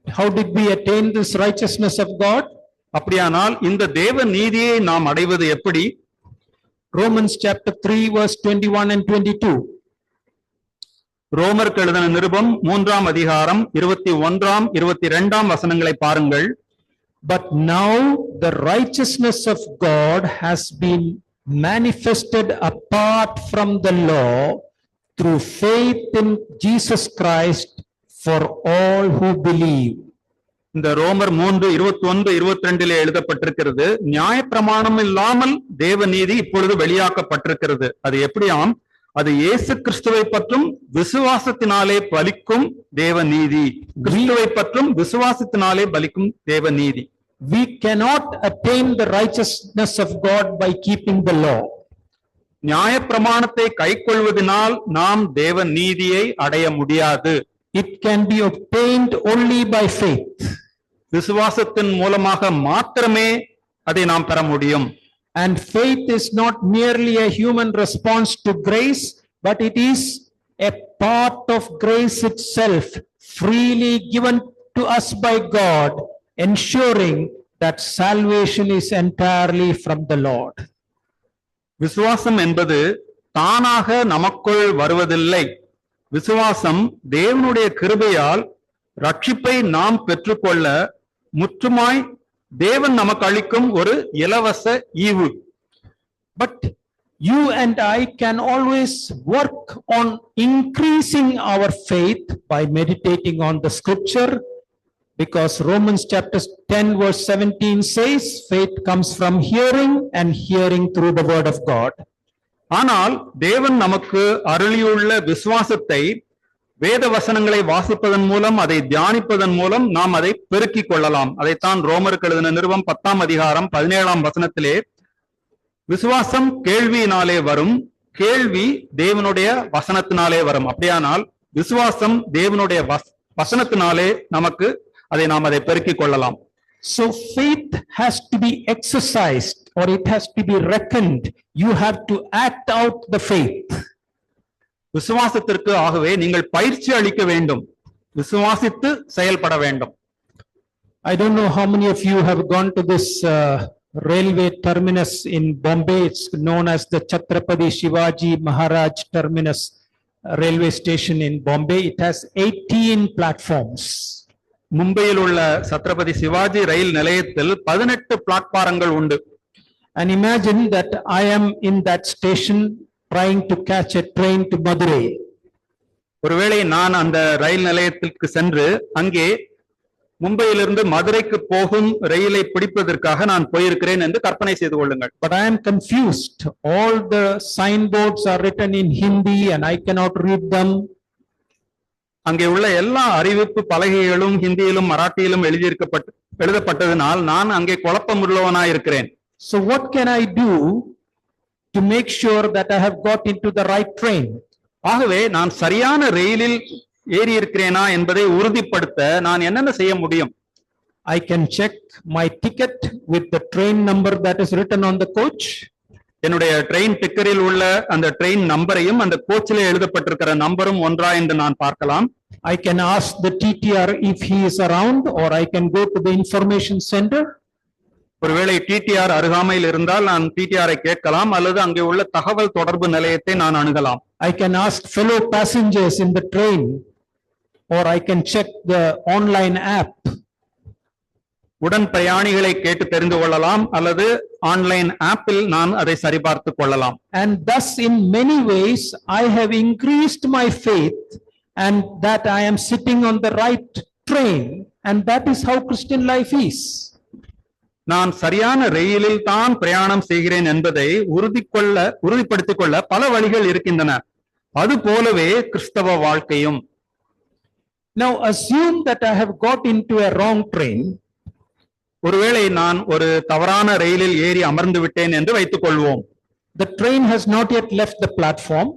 How did we attain this righteousness of God? அப்படியானால் இந்த தேவ நீதியை நாம் அடைவது எப்படி? Romans chapter 3 verse 21 and 22. ரோமருக்கு எழுதின நிருபம் 3ஆம் அதிகாரம் 21ஆம் 22ஆம் வசனங்களை பாருங்கள். But now the righteousness of God has been manifested apart from the law through faith in Jesus Christ for all who believe. இந்த ரோமர் 3:21-22 எழுதப்பட்டிருக்கிறது. நியாயப்பிரமாணம் இல்லாமல் தேவ நீதி இப்பொழுது வெளியாக்கப்பட்டிருக்கிறது. அது எப்படியாம்? அது இயேசு கிறிஸ்துவை பற்றும் விசுவாசத்தினாலே பலிக்கும் தேவ நீதி. கிறிஸ்துவை பற்றும் விசுவாசத்தினாலே பலிக்கும் தேவ நீதி. We cannot attain the righteousness of God by keeping the law. நியாயப்பிரமாணத்தை கைக்கொள்வதனால் நாம் தேவ நீதியை அடைய முடியாது. It can be obtained only by faith. விசுவாசத்தின் மூலமாக மாத்திரமே அதை நாம் பெற முடியும். And faith is not merely a human response to grace, but it is a part of grace itself, freely given to us by God, ensuring that salvation is entirely from the Lord. விசுவாசம் என்பது தானாக நமக்குள் வருவதில்லை. விசுவாசம் தேவனுடைய கிருபையால் ரட்சிப்பை நாம் பெற்றுக்கொள்ள முற்றுமாய் தேவன் நமக்கு அளிக்கும் ஒரு இலவச ஈவு. But you and I can always work on increasing our faith by meditating on the scripture, because Romans chapter 10 verse 17 says faith comes from hearing and hearing through the word of God. ஆனால் தேவன் நமக்கு அருளியுள்ள விசுவாசத்தை வேத வசனங்களை வாசிப்பதன் மூலம், அதை தியானிப்பதன் மூலம் நாம் அதை பெருக்கிக் கொள்ளலாம். அதைத்தான் ரோமருக்கு எழுதின நிருபம் 10ஆம் அதிகாரம் 17ஆம் வசனத்திலே, விசுவாசம் கேள்வியினாலே வரும், கேள்வி தேவனுடைய வசனத்தினாலே வரும். அப்படியானால் விசுவாசம் தேவனுடைய வசனத்தினாலே நமக்கு நாம் அதை பெருக்கிக் கொள்ளலாம். So faith has to be exercised, or it has to be reckoned. You have to act out the faith. விசுவாசத்திற்கு ஆகவே நீங்கள் பயிற்சி அளிக்க வேண்டும், விசுவாசித்து செயல்பட வேண்டும். I don't know how many of you have gone to this railway terminus in Bombay. It's known as the Chhatrapati Shivaji Maharaj Terminus railway station in Bombay. It has 18 platforms. மும்பையில் உள்ள சத்ரபதி சிவாஜி ரயில் நிலையத்தில் 18 பிளாட்பாரங்கள் உண்டு. And imagine that I am in that station trying to catch a train to Madurai. ஒருவேளை நான் அந்த ரயில் நிலையத்திற்கு சென்று அங்கே மும்பையிலிருந்து மதுரைக்கு போகும் ரயிலை பிடிப்பதற்காக நான் போயிருக்கிறேன் என்று கற்பனை செய்து கொள்ளுங்கள். But I am confused. All the signboards are written in Hindi and I cannot read them. அங்கே உள்ள எல்லா அறிவிப்பு பலகைகளும் ஹிந்தியிலும் மராட்டியிலும் எழுதப்பட்டதனால் நான் அங்கே குழப்பமுள்ளவனாய் இருக்கிறேன். So what can I do to make sure that I have got into the right train? ஆகவே நான் சரியான ரயிலில் ஏறி இருக்கிறேனா என்பதை உறுதிப்படுத்த நான் என்னென்ன செய்ய முடியும்? I can check my ticket with the train number that is written on the coach. என்னுடைய ட்ரெயின் டிக்கரில் உள்ள அந்த ட்ரெயின் நம்பரையும் அந்த கோச்சிலே எழுதப்பட்டிருக்கிற நம்பரும் ஒன்றா என்று நான் பார்க்கலாம். I can ask the TTR if he is around, or I can go to the information center. ஒருவேளை டிடிஆர் அருகாமையில் இருந்தால் நான் டிடிஆரை கேட்கலாம், அல்லது அங்கே உள்ள தகவல் தொடர்பு நிலையத்தை நான் அணுகலாம். I can ask fellow passengers in the train, or I can check the online app. உடன் பிரயாணிகளை கேட்டு தெரிந்து கொள்ளலாம், அல்லது ஆன்லைன் ஆப்பில் நான் அதை சரிபார்த்துக் கொள்ளலாம். And thus in many ways I have increased my faith, and that I am sitting on the right train, and that is how Christian life is. நான் சரியான ரயிலில் தான் பிரயாணம் செய்கிறேன் என்பதை உறுதிப்படுத்திக் கொள்ள பல வழிகள் இருக்கின்றன. அது போலவே கிறிஸ்தவ வாழ்க்கையும். Now assume that I have got into a wrong train. ஒருவேளை நான் ஒரு தவறான ரயிலில் ஏறி அமர்ந்து விட்டேன் என்று வைத்துக் கொள்வோம். The train has not yet left the platform.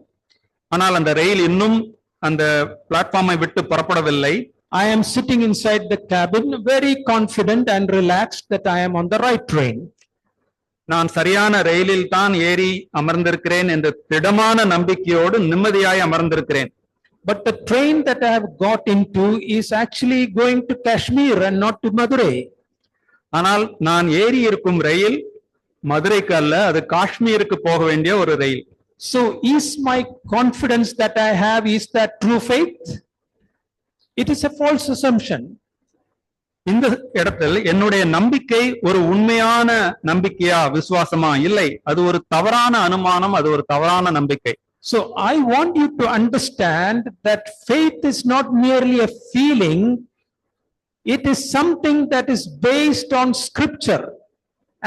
ஆனால் அந்த ரயில் இன்னும் அந்த பிளாட்ஃபார்மை விட்டு புறப்படவில்லை. I am sitting inside the cabin, very confident and relaxed that I am on the right train. நான் சரியான ரயிலில் தான் ஏறி அமர்ந்திருக்கிறேன் என்ற திடமான நம்பிக்கையோடு நிம்மதியாய் அமர்ந்திருக்கிறேன். But the train that I have got into is actually going to Kashmir and not to Madurai. ஆனால் நான் ஏறி இருக்கும் ரயில் மதுரைக்கு அல்ல, அது காஷ்மீருக்கு போக வேண்டிய ஒரு ரயில். So is my confidence that I have, is that true faith? It is a false assumption. இந்த இடத்தில் என்னுடைய நம்பிக்கை ஒரு உண்மையான நம்பிக்கையா, விசுவாசமா? இல்லை, அது ஒரு தவறான அனுமானம், அது ஒரு தவறான நம்பிக்கை. So I want you to understand that faith is not merely a feeling, it is something that is based on scripture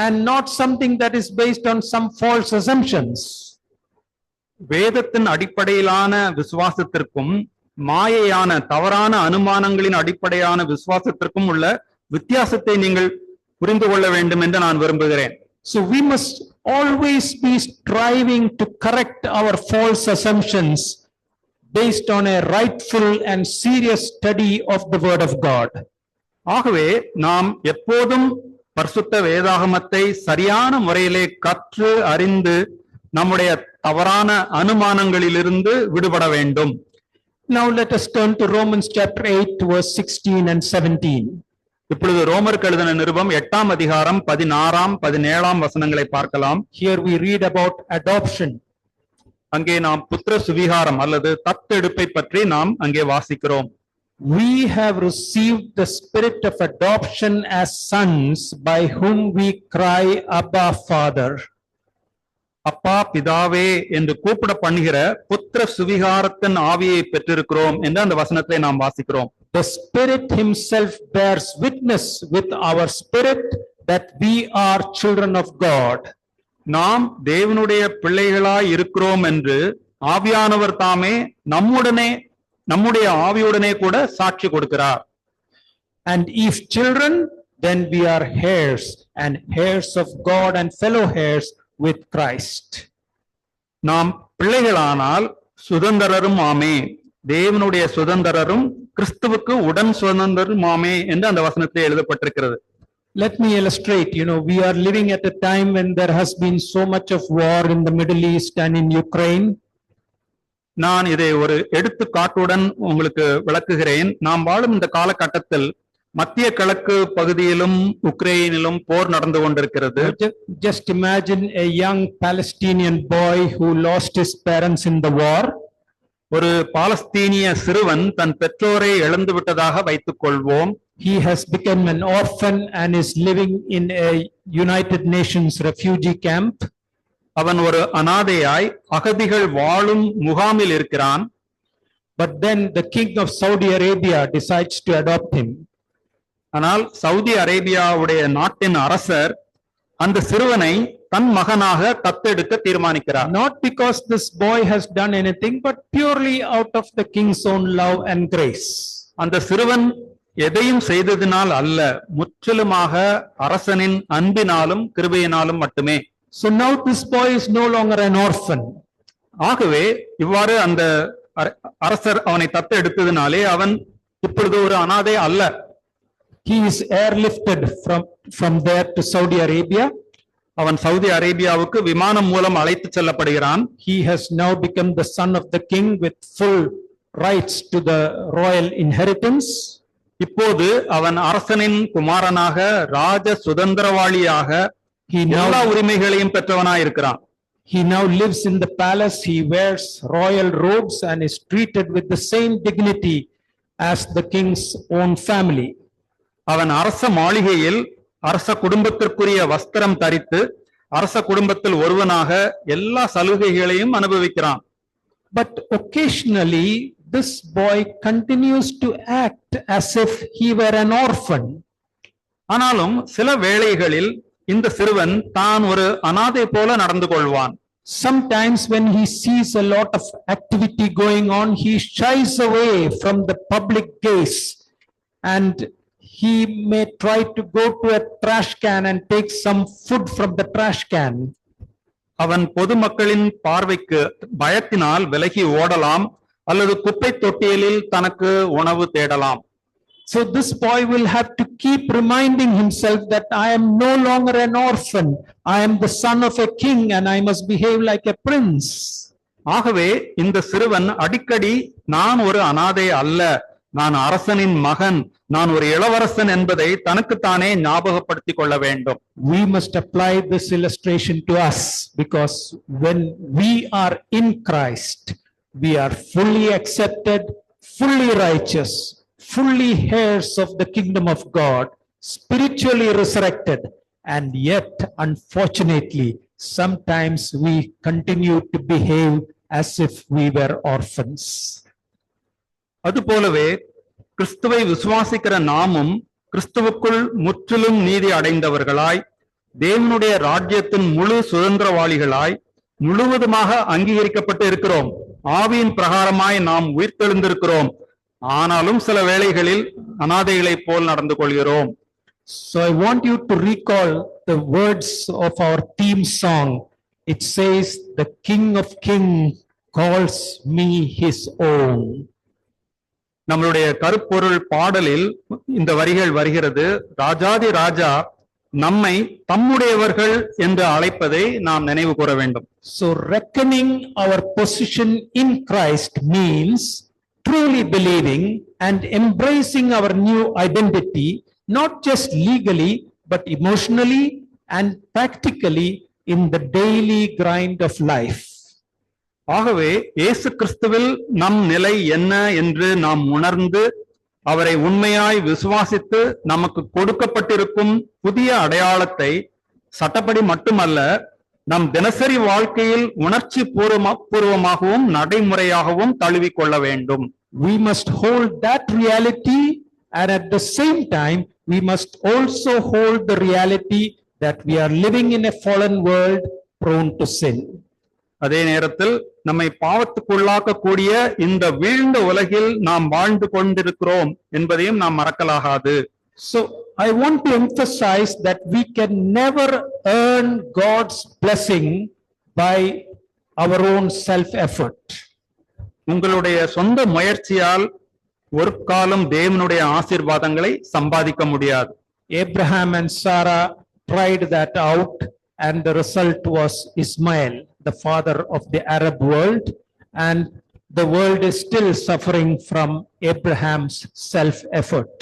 and not something that is based on some false assumptions. வேதத்தின் அடிப்படையிலான விசுவாசத்திற்கும் மாயையான தவறான அனுமானங்களின் அடிப்படையான விசுவாசத்திற்கும் உள்ள வித்தியாசத்தை நீங்கள் புரிந்து கொள்ள வேண்டும் என்று நான் விரும்புகிறேன். So we must always be striving to correct our false assumptions based on a rightful and serious study of the word of God. ஆகவே நாம் எப்போதும் பரிசுத்த வேதாகமத்தை சரியான முறையிலே கற்று அறிந்து நம்முடைய தவறான அனுமானங்களிலிருந்து விடுபட வேண்டும். Now let us turn to Romans chapter 8 verse 16 and 17. இப்பொழுது ரோமருக்கு எழுதின நிருபம் 8ஆம் அதிகாரம் 16ஆம் 17ஆம் வசனங்களை பார்க்கலாம். Here we read about adoption. அங்கே நாம் புத்திர சுவிகாரம் அல்லது தத்தெடுப்பை பற்றி நாம் அங்கே வாசிக்கிறோம். We have received the spirit of adoption as sons, by whom we cry, Abba, Father. அப்பா பிதாவே என்று கூப்பிட பண்ணுகிற புத்திர சுவிகாரத்தின் ஆவியை பெற்றிருக்கிறோம் என்று அந்த வசனத்தை நாம் வாசிக்கிறோம். The Spirit himself bears witness with our spirit that we are children of God. நாம் தேவனுடைய பிள்ளைகளாய் இருக்கிறோம் என்று ஆவியானவர் தாமே நம்முடைய ஆவியுடனே கூட சாட்சி கொடுக்கிறார். And if children, then we are heirs, and heirs of God and fellow heirs with Christ. நாம் பிள்ளைகளானால் சுதந்திரரும் ஆமே, தேவனுடைய சுதந்திரரும் கிறிஸ்துவுக்கு உடன் சுதந்திரரும் ஆமே என்று அந்த வசனத்தில் எழுதப்பட்டிருக்கிறது. Let me illustrate. We are living at a time when there has been so much of war in the Middle East and in Ukraine. நான் இதை ஒரு எடுத்துக்காட்டுடன் உங்களுக்கு விளக்குகிறேன். நாம் வாழும் இந்த காலகட்டத்தில் மத்திய கிழக்கு பகுதியிலும் உக்ரைனிலும் போர் நடந்து கொண்டிருக்கிறது. Just imagine a young Palestinian boy who lost his parents in the war. ஒரு பாலஸ்தீனிய சிறுவன் தன் பெற்றோரை இழந்து விட்டதாக வைத்துக் கொள்வோம். He has become an orphan and is living in a United Nations refugee camp. அவன் ஒரு அனாதையாய் அகதிகள் வாழும் முகாமில் இருக்கிறான். But then the king of Saudi Arabia decides to adopt him. ஆனால் சவுதி அரேபியாவுடைய நாட்டின் அரசர் அந்த சிறுவனை தன் மகனாக தத்தெடுக்க தீர்மானிக்கிறார். Not because this boy has done anything, but purely out of the king's own love and grace. அந்த சிறுவன் எதையும் செய்ததினால் அல்ல, முற்றிலுமாக அரசனின் அன்பினாலும் கிருபையினாலும் மட்டுமே. So now this boy is no longer an orphan. ஆகவே இவ்வாறு அந்த அரசர் அவனை தத்தெடுத்ததினாலே அவன் இப்பொழுது ஒரு அனாதை அல்ல. He is airlifted from there to Saudi Arabia. அவன் சவுதி அரேபியாவுக்கு விமானம் மூலம் அழைத்து செல்லப்படுகிறான். He has now become the son of the king with full rights to the royal inheritance. இப்போது அவன் அரசனின் குமாரனாக ராஜ சுதந்திரவாளியாக எல்லா உரிமைகளையும் பெற்றவனாய் இருக்கிறான். He now lives in the palace. He wears royal robes and is treated with the same dignity as the king's own family. அவன் அரச மாளிகையில் அரச குடும்பத்திற்குரிய வஸ்திரம் தரித்து அரச குடும்பத்தில் ஒருவனாக எல்லா சலுகைகளையும் அனுபவிக்கிறான். But occasionally this boy continues to act as if he were an orphan. ஆனாலும் சில வேளைகளில் இந்த சிறுவன் தான் ஒரு அனாதை போல நடந்து கொள்வான். Sometimes when he sees a lot of activity going on, he shies away from the public gaze and he may try to go to a trash can and take some food from the trash can. அவன் பொதுமக்களின் பார்வைக்கு பயத்தினால் விலகி ஓடலாம் அல்லது குப்பை தொட்டியலில் தனக்கு உணவு தேடலாம். So this boy will have to keep reminding himself that I am no longer an orphan. I am the son of a king and I must behave like a prince. ஆகவே இந்த சிறுவன் அடிக்கடி நான் ஒரு அனாதை அல்ல, நான் அரசனின் மகன், நான் ஒரு இளவரசன் என்பதை தனக்குத்தானே ஞாபகப்படுத்திக் கொள்ள வேண்டும். We must apply this illustration to us because when we are in Christ, we are fully accepted, fully righteous, fully heirs of the kingdom of God, spiritually resurrected, and yet, unfortunately, sometimes we continue to behave as if we were orphans. அதுபோலவே கிறிஸ்துவை விசுவாசிக்கிற நாமும் கிறிஸ்துவுக்குள் முற்றிலும் நீதி அடைந்தவர்களாய், தேவனுடைய ராஜ்யத்தின் முழு சுதந்திரவாளிகளாய், முழுவதுமாக அங்கீகரிக்கப்பட்டு இருக்கிறோம். ஆவியின் பிரகாரமாய் நாம் உயிர்த்தெழுந்திருக்கிறோம். ஆனாலும் சில வேளைகளில் அனாதைகளைப் போல் நடந்து கொள்கிறோம். So I want you to recall the words of our theme song. It says, "The King of Kings calls me his own." நம்மளுடைய கருப்பொருள் பாடலில் இந்த வரிகள் வருகிறது. ராஜாதி ராஜா நம்மை தம்முடையவர்கள் என்று அழைப்பதை நாம் நினைவு கூற வேண்டும். So reckoning our position in Christ means truly believing and embracing our new identity, not just legally, but emotionally and practically in the daily grind of life. ஆகவே இயேசு கிறிஸ்துவில் நம் நிலை என்ன என்று நாம் உணர்ந்து அவரை உண்மையாய் விசுவாசித்து நமக்கு கொடுக்கப்பட்டிருக்கும் புதிய அடையாளத்தை சட்டப்படி மட்டுமல்ல, நம் தினசரி வாழ்க்கையில் உணர்ச்சி பூர்வமாகவும் நடைமுறையாகவும் தழுவிக்கொள்ள வேண்டும். We must hold that reality, and at the same time we must also hold the reality that we are living in a fallen world prone to sin. அதே நேரத்தில் நம்மை பாவத்துக்குள்ளாக்க கூடிய இந்த வீழ்ந்த உலகில் நாம் வாழ்ந்து கொண்டிருக்கிறோம் என்பதையும் நாம் மறக்கலாகாது. So I want to emphasize that we can never earn God's blessing by our own self effort. உங்களுடைய சொந்த முயற்சியால் ஒரு காலம் தேவனுடைய ஆசீர்வாதங்களை சம்பாதிக்க முடியாது. Abraham and Sarah tried that out, and the result was Ismail, the father of the Arab world, and the world is still suffering from Abraham's self effort.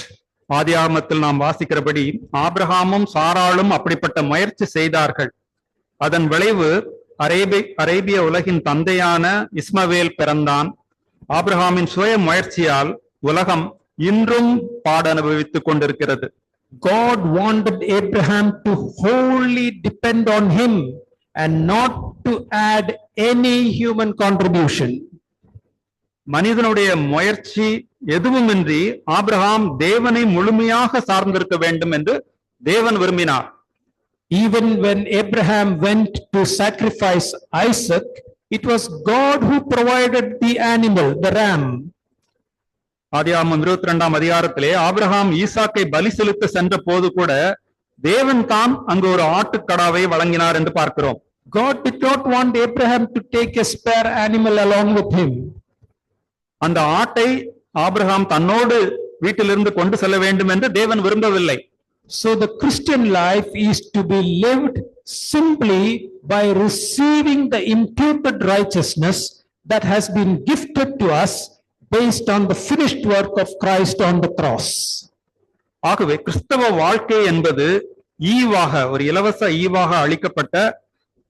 ஆதியாகமத்தில் நாம் வாசிக்கிறபடி ஆபிரகாமும் சாராளும் அப்படிப்பட்ட முயற்சி செய்தார்கள். அதன் விளைவு அரேபிய உலகின் தந்தையான இஸ்மவேல் பிறந்தான். ஆபிரகாமின் சுய முயற்சியால் உலகம் இன்றும் பாட அனுபவித்துக் கொண்டிருக்கிறது. God wanted Abraham to wholly depend on him and not to add any human contribution. மனிதனுடைய முயற்சி எதுவுமின்றி ஆபிரகாம் தேவனை முழுமையாக சார்ந்திருக்க வேண்டும் என்று தேவன் விரும்பினார். Even when Abraham went to sacrifice Isaac, it was God who provided the animal, the ram. ஆதியாகமம் 22ஆம் அதிகாரத்திலே ஆபிரகாம் ஈசாக்கை பலி செலுத்த சென்ற போது கூட தேவன் தான் அங்கு ஒரு ஆட்டுக்கடாவை வழங்கினார் என்று பார்க்கிறோம். God did not want Abraham to take a spare animal along with him. அந்த ஆட்டை ஆபிரகாம் தன்னோடு வீட்டிலிருந்து கொண்டு செல்ல வேண்டும் என்று தேவன் விரும்பவில்லை. So the Christian life is to be lived simply by receiving the imputed righteousness that has been gifted to us based on the finished work of Christ on the cross. ஆகவே கிறிஸ்தவ வாழ்க்கை என்பது ஈவாக, ஒரு இலவச ஈவாக அளிக்கப்பட்ட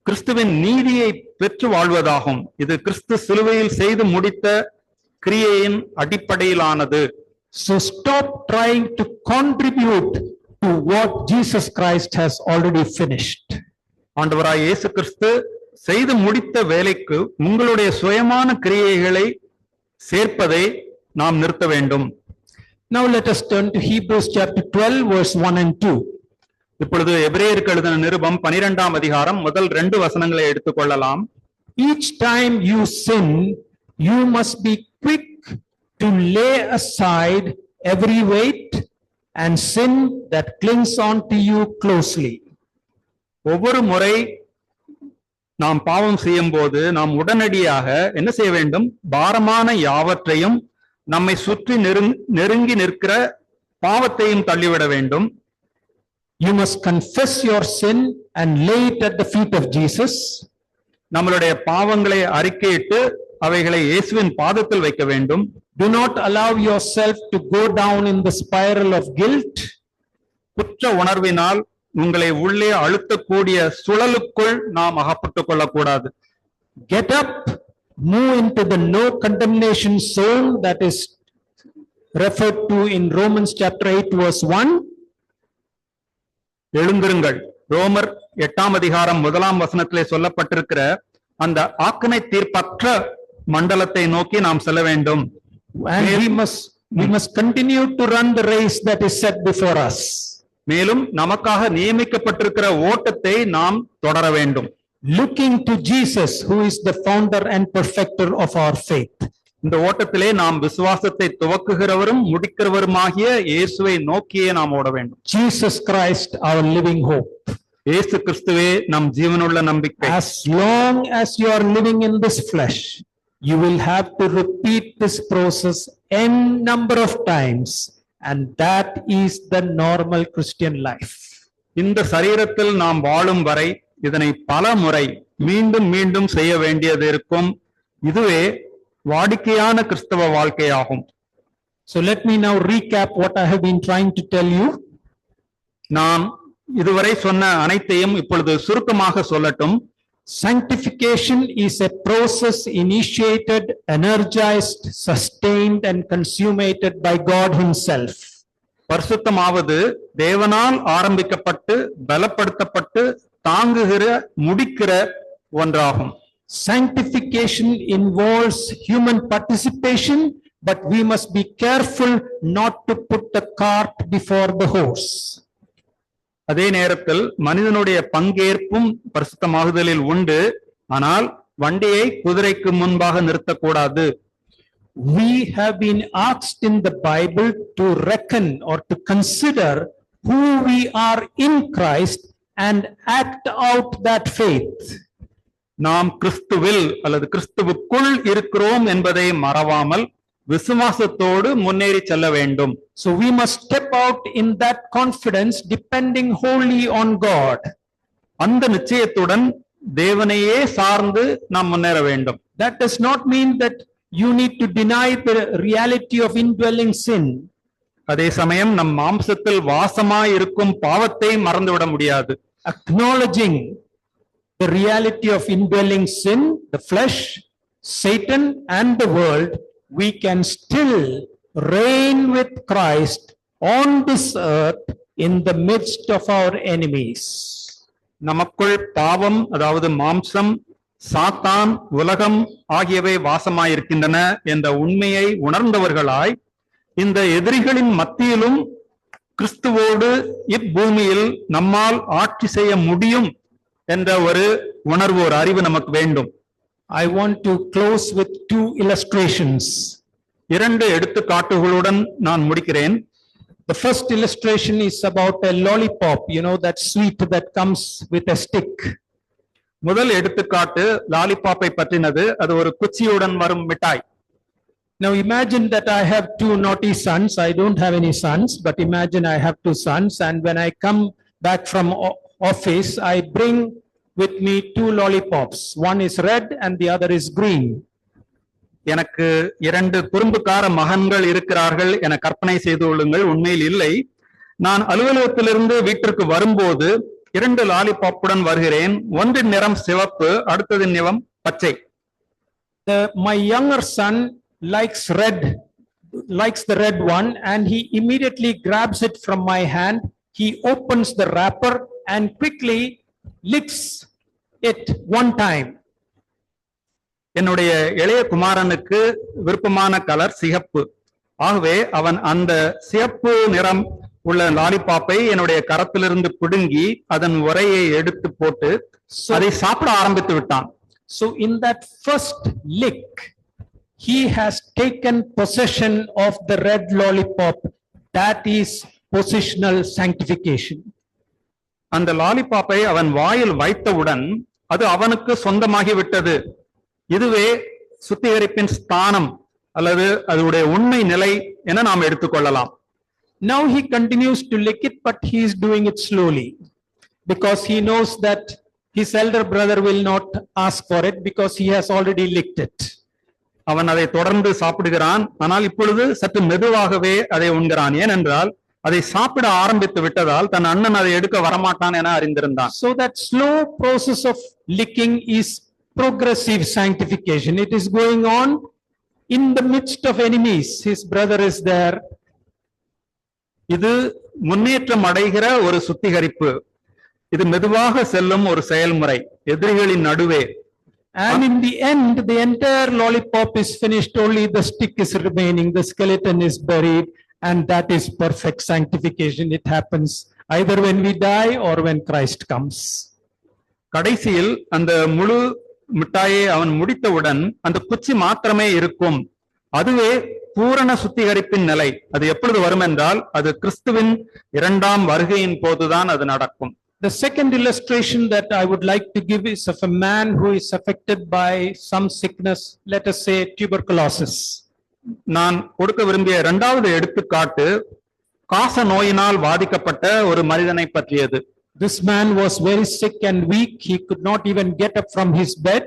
கிறிஸ்துவின் நீதியை பெற்று வாழ்வதாகும். இது கிறிஸ்து சிலுவையில் செய்து முடித்த கிரியையின் அடிப்படையிலானது. So stop trying to contribute to what Jesus Christ has already finished. ஆண்டவராய் இயேசு கிறிஸ்து செய்து முடித்த வேலைக்கு உங்களுடைய சுயமான கிரியைகளை சேர்ப்பதை நாம் நிறுத்த வேண்டும். Now let us turn to Hebrews chapter 12 verse 1 and 2. இப்பொழுது எபிரேயருக்கு எழுதின நிருபம் 12ஆம் அதிகாரம் முதல் 2 வசனங்களை எடுத்துக்கொள்ளலாம். Each time you sin, you must be quick to lay aside every weight and sin that clings on to you closely. ஒவ்வொரு முறை நாம் பாவம் செய்யும் போது நாம் உடனடியாக என்ன செய்ய வேண்டும்? பாரமான யாவற்றையும் நம்மை சுற்றி நெருங்கி நிற்கிற பாவத்தையும் தள்ளிவிட வேண்டும். You must confess your sin and lay it at the feet of Jesus. நம்மளுடைய பாவங்களை அறிக்கையிட்டு அவைகளை இயேசுவின் பாதத்தில் வைக்க வேண்டும். Do not allow yourself to go down in the spiral of guilt. குற்ற உணர்வினால் உங்களை உள்ளே அழுத்தக்கூடிய சுழலுக்குள் நாம் அகப்பட்டுக் கொள்ளக்கூடாது. Get up, move into the no condemnation zone that is referred to in Romans chapter 8 verse 1. எழுந்திருங்கள். ரோமர் 8ஆம் அதிகாரம் 1ஆம் வசனத்திலே சொல்லப்பட்டிருக்கிற அந்த ஆக்கனை தீர்ப்பற்ற மண்டலத்தை நோக்கி நாம் செல்ல வேண்டும். And we must continue to run the race that is set before us. மேலும் நமக்காக நியமிக்கப்பட்டிருக்கிற ஓட்டத்தை நாம் தொடர வேண்டும். Looking to Jesus, who is the founder and perfecter of our faith. இந்த ஓட்டத்திலே நாம் விசுவாசத்தை துவக்குகிறவரும் முடிக்கிறவருமாகிய இயேசுவை நோக்கியே நாம் ஓட வேண்டும். Jesus Christ, our living hope. இயேசு கிறிஸ்துவே நம் ஜீவனுள்ள நம்பிக்கை. As long as you are living in this flesh, you will have to repeat this process n number of times, and that is the normal Christian life. இந்த சரீரத்தில் நாம் வாழும் வரை இதனை பல முறை மீண்டும் மீண்டும் செய்ய வேண்டியது இருக்கும். இதுவே வாடிக்கையான கிறிஸ்தவ வாழ்க்கையாகும். So let me now recap what I have been trying to tell you. நான் இதுவரை சொன்ன அனைத்தையும் இப்பொழுது சுருக்கமாக சொல்லட்டும். Sanctification is a process initiated, energized, sustained and consummated by God himself. பரிசுத்தமாவது தேவனால் ஆரம்பிக்கப்பட்டு பலப்படுத்தப்பட்டு தாங்குகிற முடிக்கிற ஒன்றாகும். Sanctification involves human participation, but we must be careful not to put the cart before the horse. அதே நேரத்தில் மனிதனுடைய பங்கேற்பும் பரிசுத்தமாகுதலில் உண்டு. ஆனால் வண்டியை குதிரைக்கு முன்பாக நிறுத்தக்கூடாது. We have been asked in the Bible to reckon or to consider who we are in Christ and act out that faith. நாம் கிறிஸ்துவில் அல்லது கிறிஸ்துவுக்குள் இருக்கிறோம் என்பதை மறவாமல் விசுவாசத்தோடு முன்னேறி செல்ல வேண்டும். So we must step out in that confidence, depending wholly on God. அந்த நிச்சயத்துடன் தேவனையே சார்ந்து நாம் முன்னேற வேண்டும். That does not mean that you need to deny the reality of indwelling sin. அதே சமயம் நம் மாம்சத்தில் வாசமாய் இருக்கும் பாவத்தை மறந்துவிட முடியாது. Acknowledging the reality of indwelling sin, the flesh, Satan and the world, we can still reign with Christ on this earth in the midst of our enemies. நமக்குள் பாவம், அதாவது மாம்சம், சாத்தான், உலகம் ஆகியவை வாசமாயிருக்கின்றன என்ற உண்மையை உணர்ந்தவர்களாய் இந்த எதிரிகளின் மத்தியிலும் கிறிஸ்துவோடு இப்பூமியில் நம்மால் ஆட்சி செய்ய முடியும் என்ற ஒரு உணர்வு, ஒரு அறிவு நமக்கு வேண்டும். I want to close with two illustrations. இரண்டு எடுத்துக்காட்டுகளுடன் நான் முடிக்கிறேன். The first illustration is about a lollipop, you know, that sweet that comes with a stick. முதல் எடுத்துக்காட்டு லாலிபாப்பை பற்றினது. அது ஒரு குச்சியுடன் வரும் மிட்டாய். Now imagine that I have two naughty sons. I don't have any sons, but imagine I have two sons, and when I come back from office, I bring with me two lollipops. One is red and the other is green. எனக்கு இரண்டு குறும்புக்கார மகன்கள் இருக்கிறார்கள் என கற்பனை செய்து கொள்ளுங்கள். உண்மையில் இல்லை. நான் அலுவலகத்திலிருந்து வீட்டிற்கு வரும்போது இரண்டு லாலிபாப்புடன் வருகிறேன். ஒன்றின் நிறம் சிவப்பு, அடுத்ததின் நிறம் பச்சை. My younger son likes the red one, and he immediately grabs it from my hand. He opens the wrapper and quickly licks it one time. என்னுடைய இளைய குமாரனுக்கு விருப்பமான கலர் சிகப்பு. ஆகவே அவன் அந்த சிவப்பு நிறம் உள்ள லாலிபாப்பை என்னுடைய கரத்திலிருந்து பிடுங்கி அதன் உரையை எடுத்து போட்டு அதை சாப்பிட ஆரம்பித்து விட்டான். So in that first lick, he has taken possession of the red lollipop. That is positional sanctification. அந்த லாலிபாப்பை அவன் வாயில் வைத்தவுடன் அது அவனுக்கு சொந்தமாகி விட்டது. இதுவே சுத்திகரிப்பின் ஸ்தானம் அல்லது அதனுடைய உண்மை நிலை என நாம் எடுத்துக்கொள்ளலாம். Now he continues to lick it, but he is doing it slowly because he knows that his elder brother will not ask for it because he has already licked it. அவன் அதை தொடர்ந்து சாப்பிடுகிறான். ஆனால் இப்பொழுது சற்று மெதுவாகவே அதை உண்கிறான். ஏனென்றால் அதை சாப்பிட ஆரம்பித்து விட்டதால் தன் அண்ணன் அதை எடுக்க வரமாட்டான் என அறிந்திருந்தான். So that slow process of licking is progressive sanctification. It is going on in the midst of enemies. His brother is there. இது முன்னேற்றம் அடைகிற ஒரு சுத்திகரிப்பு. இது மெதுவாக செல்லும் ஒரு செயல்முறை எதிரிகளின் நடுவே. And in the end, the entire lollipop is finished. Only the stick is remaining. The skeleton is buried. And that is perfect sanctification. It happens either when we die or when Christ comes. கடைசியில் அந்த முழு மிட்டாயை அவன் முடித்தவுடன் அந்த குச்சி மாத்திரமே இருக்கும். அதுவே பூரண சுத்திகரிப்பின் நிலை. அது எப்பொழுது வரும் என்றால் அது கிறிஸ்துவின் இரண்டாம் வருகையின் போதுதான் அது நடக்கும். The second illustration that I would like to give is of a man who is affected by some sickness, let us say tuberculosis. நான் கொடுக்க விரும்பிய இரண்டாவது எடுத்துக்காட்டு காச நோயினால் பாதிக்கப்பட்ட ஒரு மனிதனை பற்றியது. This man was very sick and weak. He could not even get up from his bed.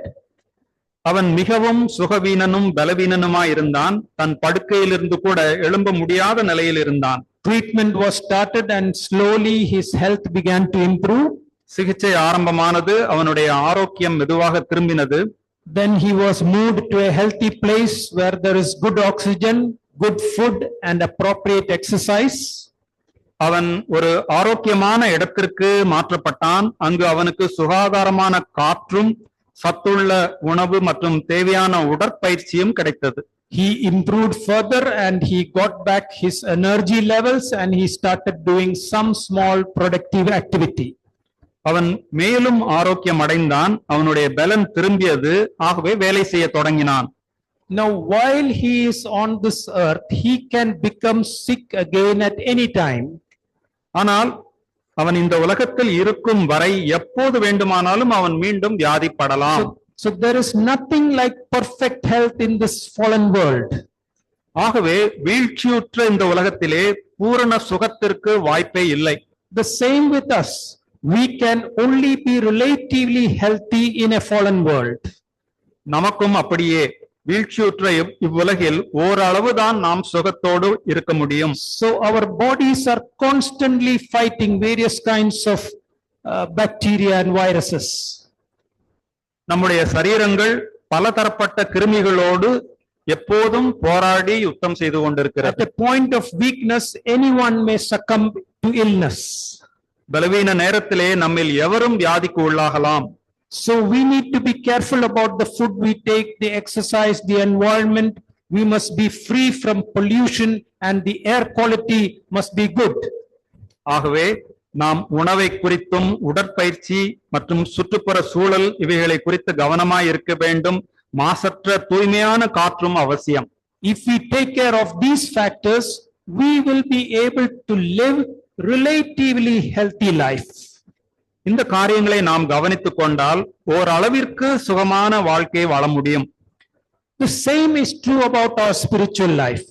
அவன் மிகவும் சுகவீனனும் பலவீனனுமாய் இருந்தான். தன் படுக்கையிலிருந்து கூட எழும்ப முடியாத நிலையில் இருந்தான். Treatment was started and slowly his health began to improve. சிகிச்சை ஆரம்பமானது. அவனுடைய ஆரோக்கியம் மெதுவாக திரும்பினது. Then he was moved to a healthy place where there is good oxygen, good food and appropriate exercise. அவன் ஒரு ஆரோக்கியமான இடத்திற்கு மாற்றப்பட்டான். அங்கு அவனுக்கு சுகாதாரமான காற்றும் சத்துள்ள உணவு மற்றும் தேவையான உடற்பயிற்சியும் கிடைத்தது. He improved further and he got back his energy levels and he started doing some small productive activity. அவன் மேலும் ஆரோக்கியம் அடைந்தான். அவனுடைய பலன் திரும்பியது. ஆகவே வேலை செய்ய தொடங்கினான். Now while he is on this earth, he can become sick again at any time. ஆனால் அவன் இந்த உலகத்தில் இருக்கும் வரை எப்போது வேண்டுமானாலும் அவன் மீண்டும் வியாதிப்படலாம். So there is nothing like perfect health in this fallen world. ஆகவே வீழ்ச்சியுற்ற இந்த உலகத்திலே பூரண சுகத்திற்கு வாய்ப்பே இல்லை. The same with us. We can only be relatively healthy in a fallen world. நமக்கும் அப்படியே வீழ்ச்சியுற்ற இவ்வுலகில் ஓரளவுதான் நாம் சுகத்தோடு இருக்க முடியும். So our bodies are constantly fighting various kinds of bacteria and viruses. நம்முடைய சரீரங்கள் பலதரப்பட்ட கிருமிகளோடு எப்போதும் போராடி யுத்தம் செய்து கொண்டிருக்கிறது. At a point of weakness, anyone may succumb to illness. பலவீன நேரத்திலே நம்மில் எவரும் வியாதிக்கு உள்ளாகலாம். So we need to be careful about the food we take, the exercise, the environment. We must be free from pollution and the air quality must be good. ஆகவே நாம் உணவை குறித்தும் உடற்பயிற்சி மற்றும் சுற்றுப்புற சூழல் இவைகளை குறித்து கவனமாய் இருக்க வேண்டும். மாசற்ற தூய்மையான காற்றும் அவசியம். If we take care of these factors, we will be able to live relatively healthy life. இந்த காரியங்களை நாம் கவனித்துக் கொண்டால் ஓரளவிற்கு சுகமான வாழ்க்கையை வாழ முடியும். The same is true about our spiritual life.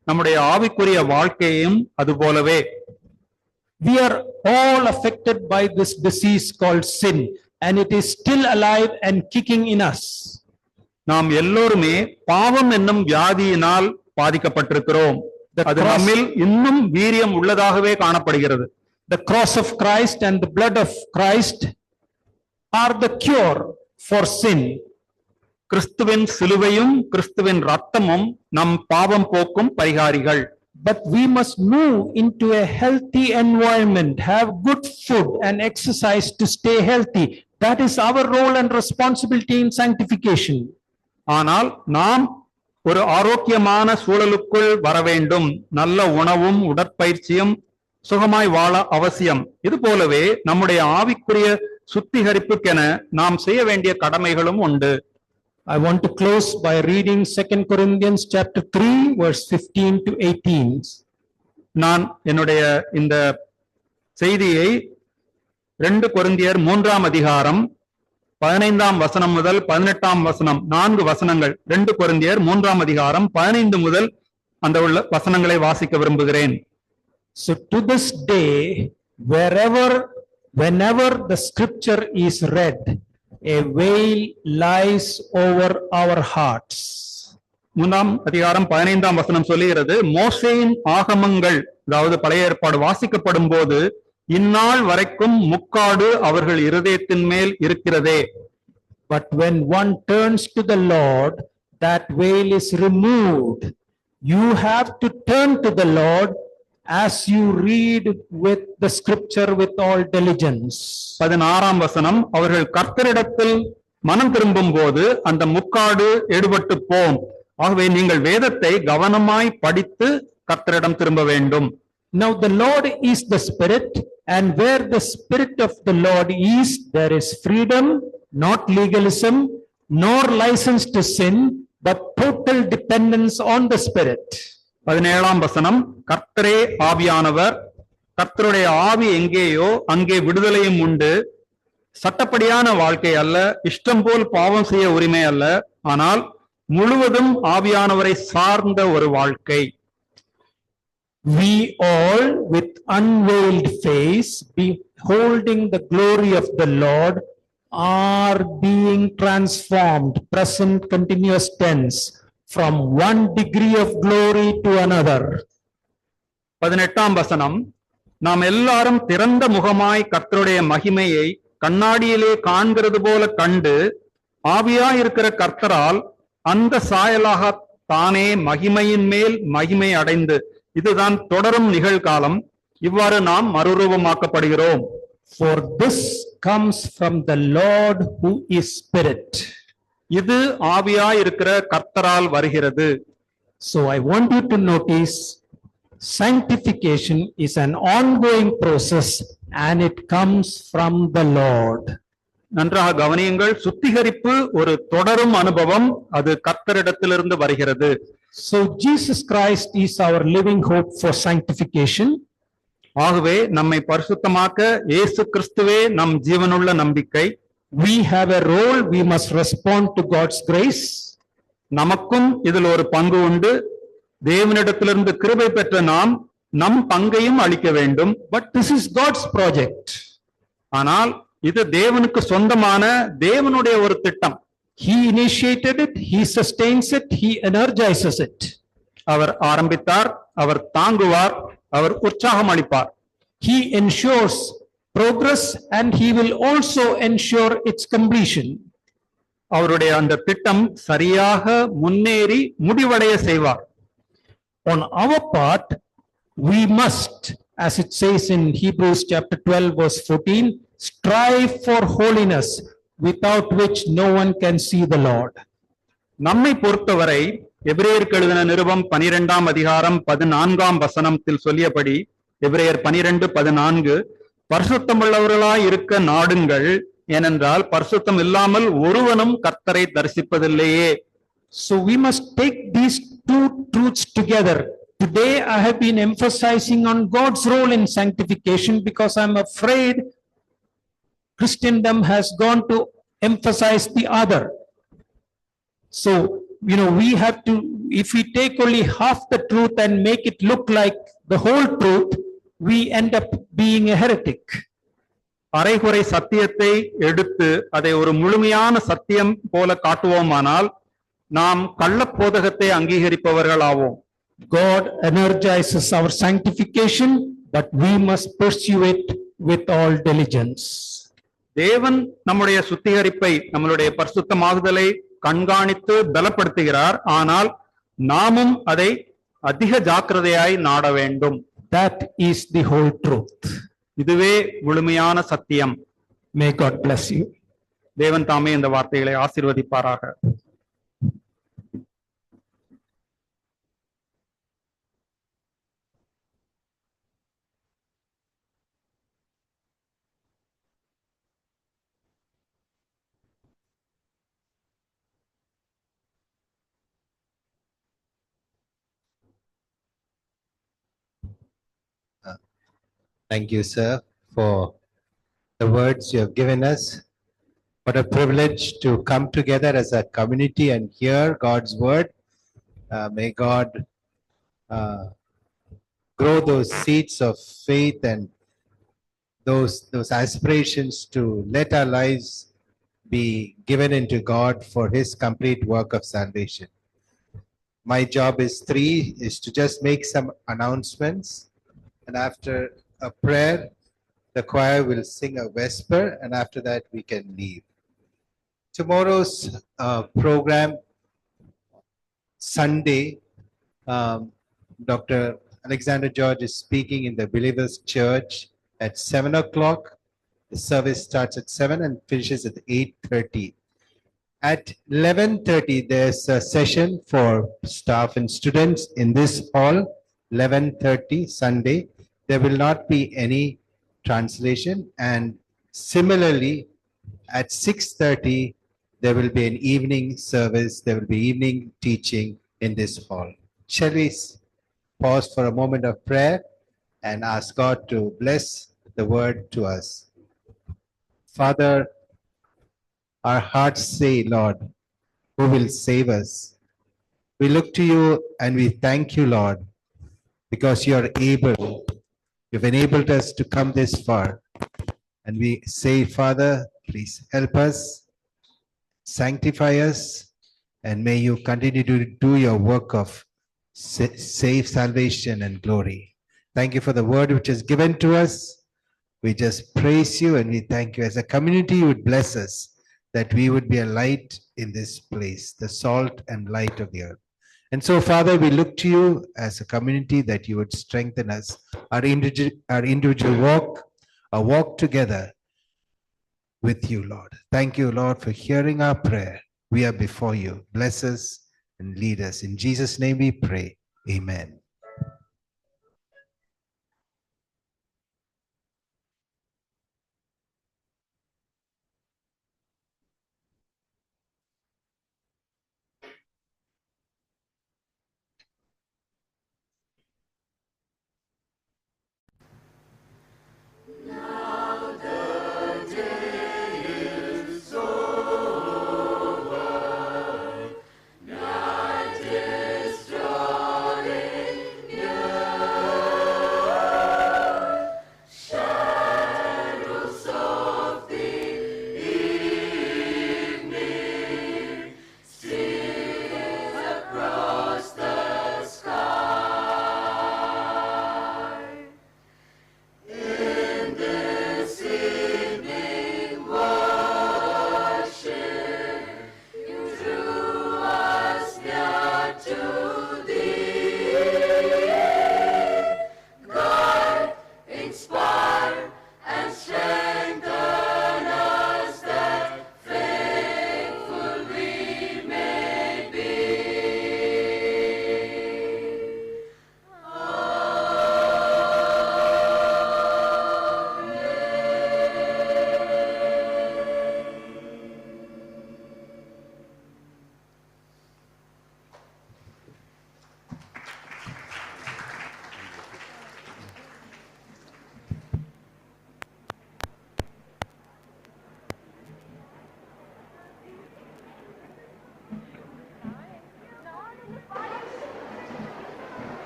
நம்முடைய ஆவிக்குரிய வாழ்க்கையும் அதுபோலவே. We are all affected by this disease called sin and it is still alive and kicking in us. நாம் எல்லோருமே பாவம் என்னும் வியாதியினால் பாதிக்கப்பட்டிருக்கிறோம். அது நம்மில் இன்னும் வீரியம் உள்ளதாகவே காணப்படுகிறது. The cross of Christ and the blood of Christ are the cure for sin. கிறிஸ்துவின் சிலுவையும் கிறிஸ்துவின் இரத்தமும் நம் பாவம் போக்கும் பரிகாரிகள். But we must move into a healthy environment, have good food and exercise to stay healthy. That is our role and responsibility in sanctification. ஆனால் நாம் ஒரு ஆரோக்கியமான சூழலுக்குள் வர வேண்டும். நல்ல உணவும் உடற்பயிற்சியும் சுகமாய் வாழ அவசியம். இது போலவே நம்முடைய ஆவிக்குரிய சுத்திகரிப்புக்கென நாம் செய்ய வேண்டிய கடமைகளும் உண்டு. I want to close by reading 2 Corinthians chapter 3 verse 15 to 18. நான் என்னுடைய இந்த செய்தியை 2 கொரிந்தியர் 3ஆம் அதிகாரம் 15ஆம் வசனம் முதல் 18ஆம் வசனம் 4 வசனங்கள் 2 கொரிந்தியர் 3ஆம் அதிகாரம் 15 முதல் அந்த உள்ள வசனங்களை வாசிக்க விரும்புகிறேன். So to this day, wherever whenever the scripture is read, a veil lies over our hearts. 3:15 சொல்லுகிறது, மோசேயின் ஆகமங்கள், அதாவது பழைய ஏற்பாடு வாசிக்கப்படும் போது இந்நாள் வரைக்கும் முக்காடு அவர்கள் இருதயத்தின் மேல் இருக்கிறதே. But when one turns to the Lord, that veil is removed. You have to turn to the Lord as you read with the scripture with all diligence. 16 அவர்கள் கர்த்தரிடத்தில் மனம் திரும்பும் போது அந்த முக்காடு எடுபட்டு போம். ஆகவே நீங்கள் வேதத்தை கவனமாய் படித்து கர்த்தரிடம் திரும்ப வேண்டும். Now the Lord is the Spirit, and where the Spirit of the Lord is, there is freedom, not legalism, nor license to sin, but total dependence on the Spirit. 17 கர்த்தரே ஆவியானவர், கர்த்தருடைய ஆவி எங்கேயோ அங்கே விடுதலையும் உண்டு. சட்டப்படியான வாழ்க்கை அல்ல, இஷ்டம் போல் பாவம் செய்ய உரிமை அல்ல, ஆனால் முழுவதும் ஆவியானவரை சார்ந்த ஒரு வாழ்க்கை. We all with unveiled face, beholding the glory of the Lord, are being transformed, present continuous tense, from one degree of glory to another. 18 நாம் எல்லாரும் திறந்த முகமாய் கர்த்தருடைய மகிமையை கண்ணாடியிலே காண்கிறது போல கண்டு, ஆவியாய் இருக்கிற கர்த்தரால் அந்த சாயலாக தானே மகிமையின் மேல் மகிமை அடைந்து, இதுதான் தொடரும் நிகழ்காலம். இவ்வாறு நாம் மறுரூபமாக்கப்படுகிறோம். For this comes from the Lord who is Spirit. இது ஆவியாய் இருக்கிற கர்த்தரால் வருகிறது. So I want you to notice, sanctification is an ongoing process and it comes from the Lord. நன்றாக கவனியுங்கள், சுத்திகரிப்பு ஒரு தொடரும் அனுபவம், அது கர்த்தரிடத்திலிருந்து வருகிறது. So Jesus Christ is our living hope for sanctification. ஆகவே நம்மை பரிசுத்தமாக்க இயேசு கிறிஸ்துவே நம் ஜீவனுள்ள நம்பிக்கை. We have a role, we must respond to God's grace. நமக்கும் இதில் ஒரு பங்கு உண்டு. தேவனிடத்திலிருந்து கிருபை பெற்ற நாம் நம் பங்கையும் அளிக்க வேண்டும். But this is God's project. ஆனால் இது தேவனுக்கு சொந்தமான தேவனுடைய ஒரு திட்டம். He initiated it, he sustains it, he energizes it. அவர் ஆரம்பித்தார், அவர் தாங்குவார், அவர் உற்சாகம் அளிப்பார். He ensures progress and he will also ensure its completion. அவருடைய அந்த திட்டம் சரியாக முன்னேறி முடிவடைய செய்வார். On our part, we must, as it says in Hebrews chapter 12 verse 14, strive for holiness, without which no one can see the Lord. நம்மை பொறுத்தவரை எபிரேயருக்கு எழுதின நிருபம் 12:14 சொல்லியபடி, எபிரேயர் 12:14, பரிசுத்தமுள்ளவர்களாய் இருக்க நாடுங்கள், ஏனென்றால் பரிசுத்தம் இல்லாமல் ஒருவனும் கர்த்தரை தரிசிப்பதில்லையே. So we must take these two truths together. Today I have been emphasizing on God's role in sanctification because I'm afraid Christendom has gone to emphasize the other. So, we have to, if we take only half the truth and make it look like the whole truth, we end up being a heretic. அரைகுறை சத்தியத்தை எடுத்து அதை ஒரு முழுமையான சத்தியம் போல காட்டுவோமானால் நாம் கள்ளப்போதகத்தை அங்கீகரிப்பவர்கள் ஆவோம். God energizes our sanctification, but we must pursue it with all diligence. தேவன் நம்முடைய சுத்திகரிப்பை, நம்மளுடைய பரிசுத்தமாகுதலை கண்காணித்து பலப்படுத்துகிறார். ஆனால் நாமும் அதை அதிக ஜாக்கிரதையாய் நாட வேண்டும். That is the whole truth. இதுவே முழுமையான சத்தியம். May God bless you. தேவன் தாமே இந்த வார்த்தைகளை ஆசீர்வதிப்பாராக. Thank you, sir, for the words you have given us. What a privilege to come together as a community and hear God's word. May God grow those seeds of faith and those aspirations to let our lives be given into God for his complete work of salvation. My job is to just make some announcements, and after a prayer, the choir will sing a vesper, and after that we can leave. Tomorrow's program, Sunday, Dr. Alexander George is speaking in the Believers Church at 7 o'clock. The service starts at 7 and finishes at 8:30. At 11:30, there's a session for staff and students in this hall, 11:30 Sunday. There will not be any translation, and similarly, at 6:30, there will be an evening service, there will be evening teaching in this hall. Shall we pause for a moment of prayer and ask God to bless the word to us? Father, our hearts say, Lord, who will save us? We look to you and we thank you, Lord, because you are able. You've enabled us to come this far. And we say, Father, please help us, sanctify us, and may you continue to do your work of save, salvation, and glory. Thank you for the word which is given to us. We just praise you and we thank you. As a community, you would bless us, that we would be a light in this place, the salt and light of the earth. And so, Father, we look to you as a community that you would strengthen us, our individual walk, our walk together with you, Lord. Thank you, Lord, for hearing our prayer. We are before you. Bless us and lead us. In Jesus' name we pray. Amen.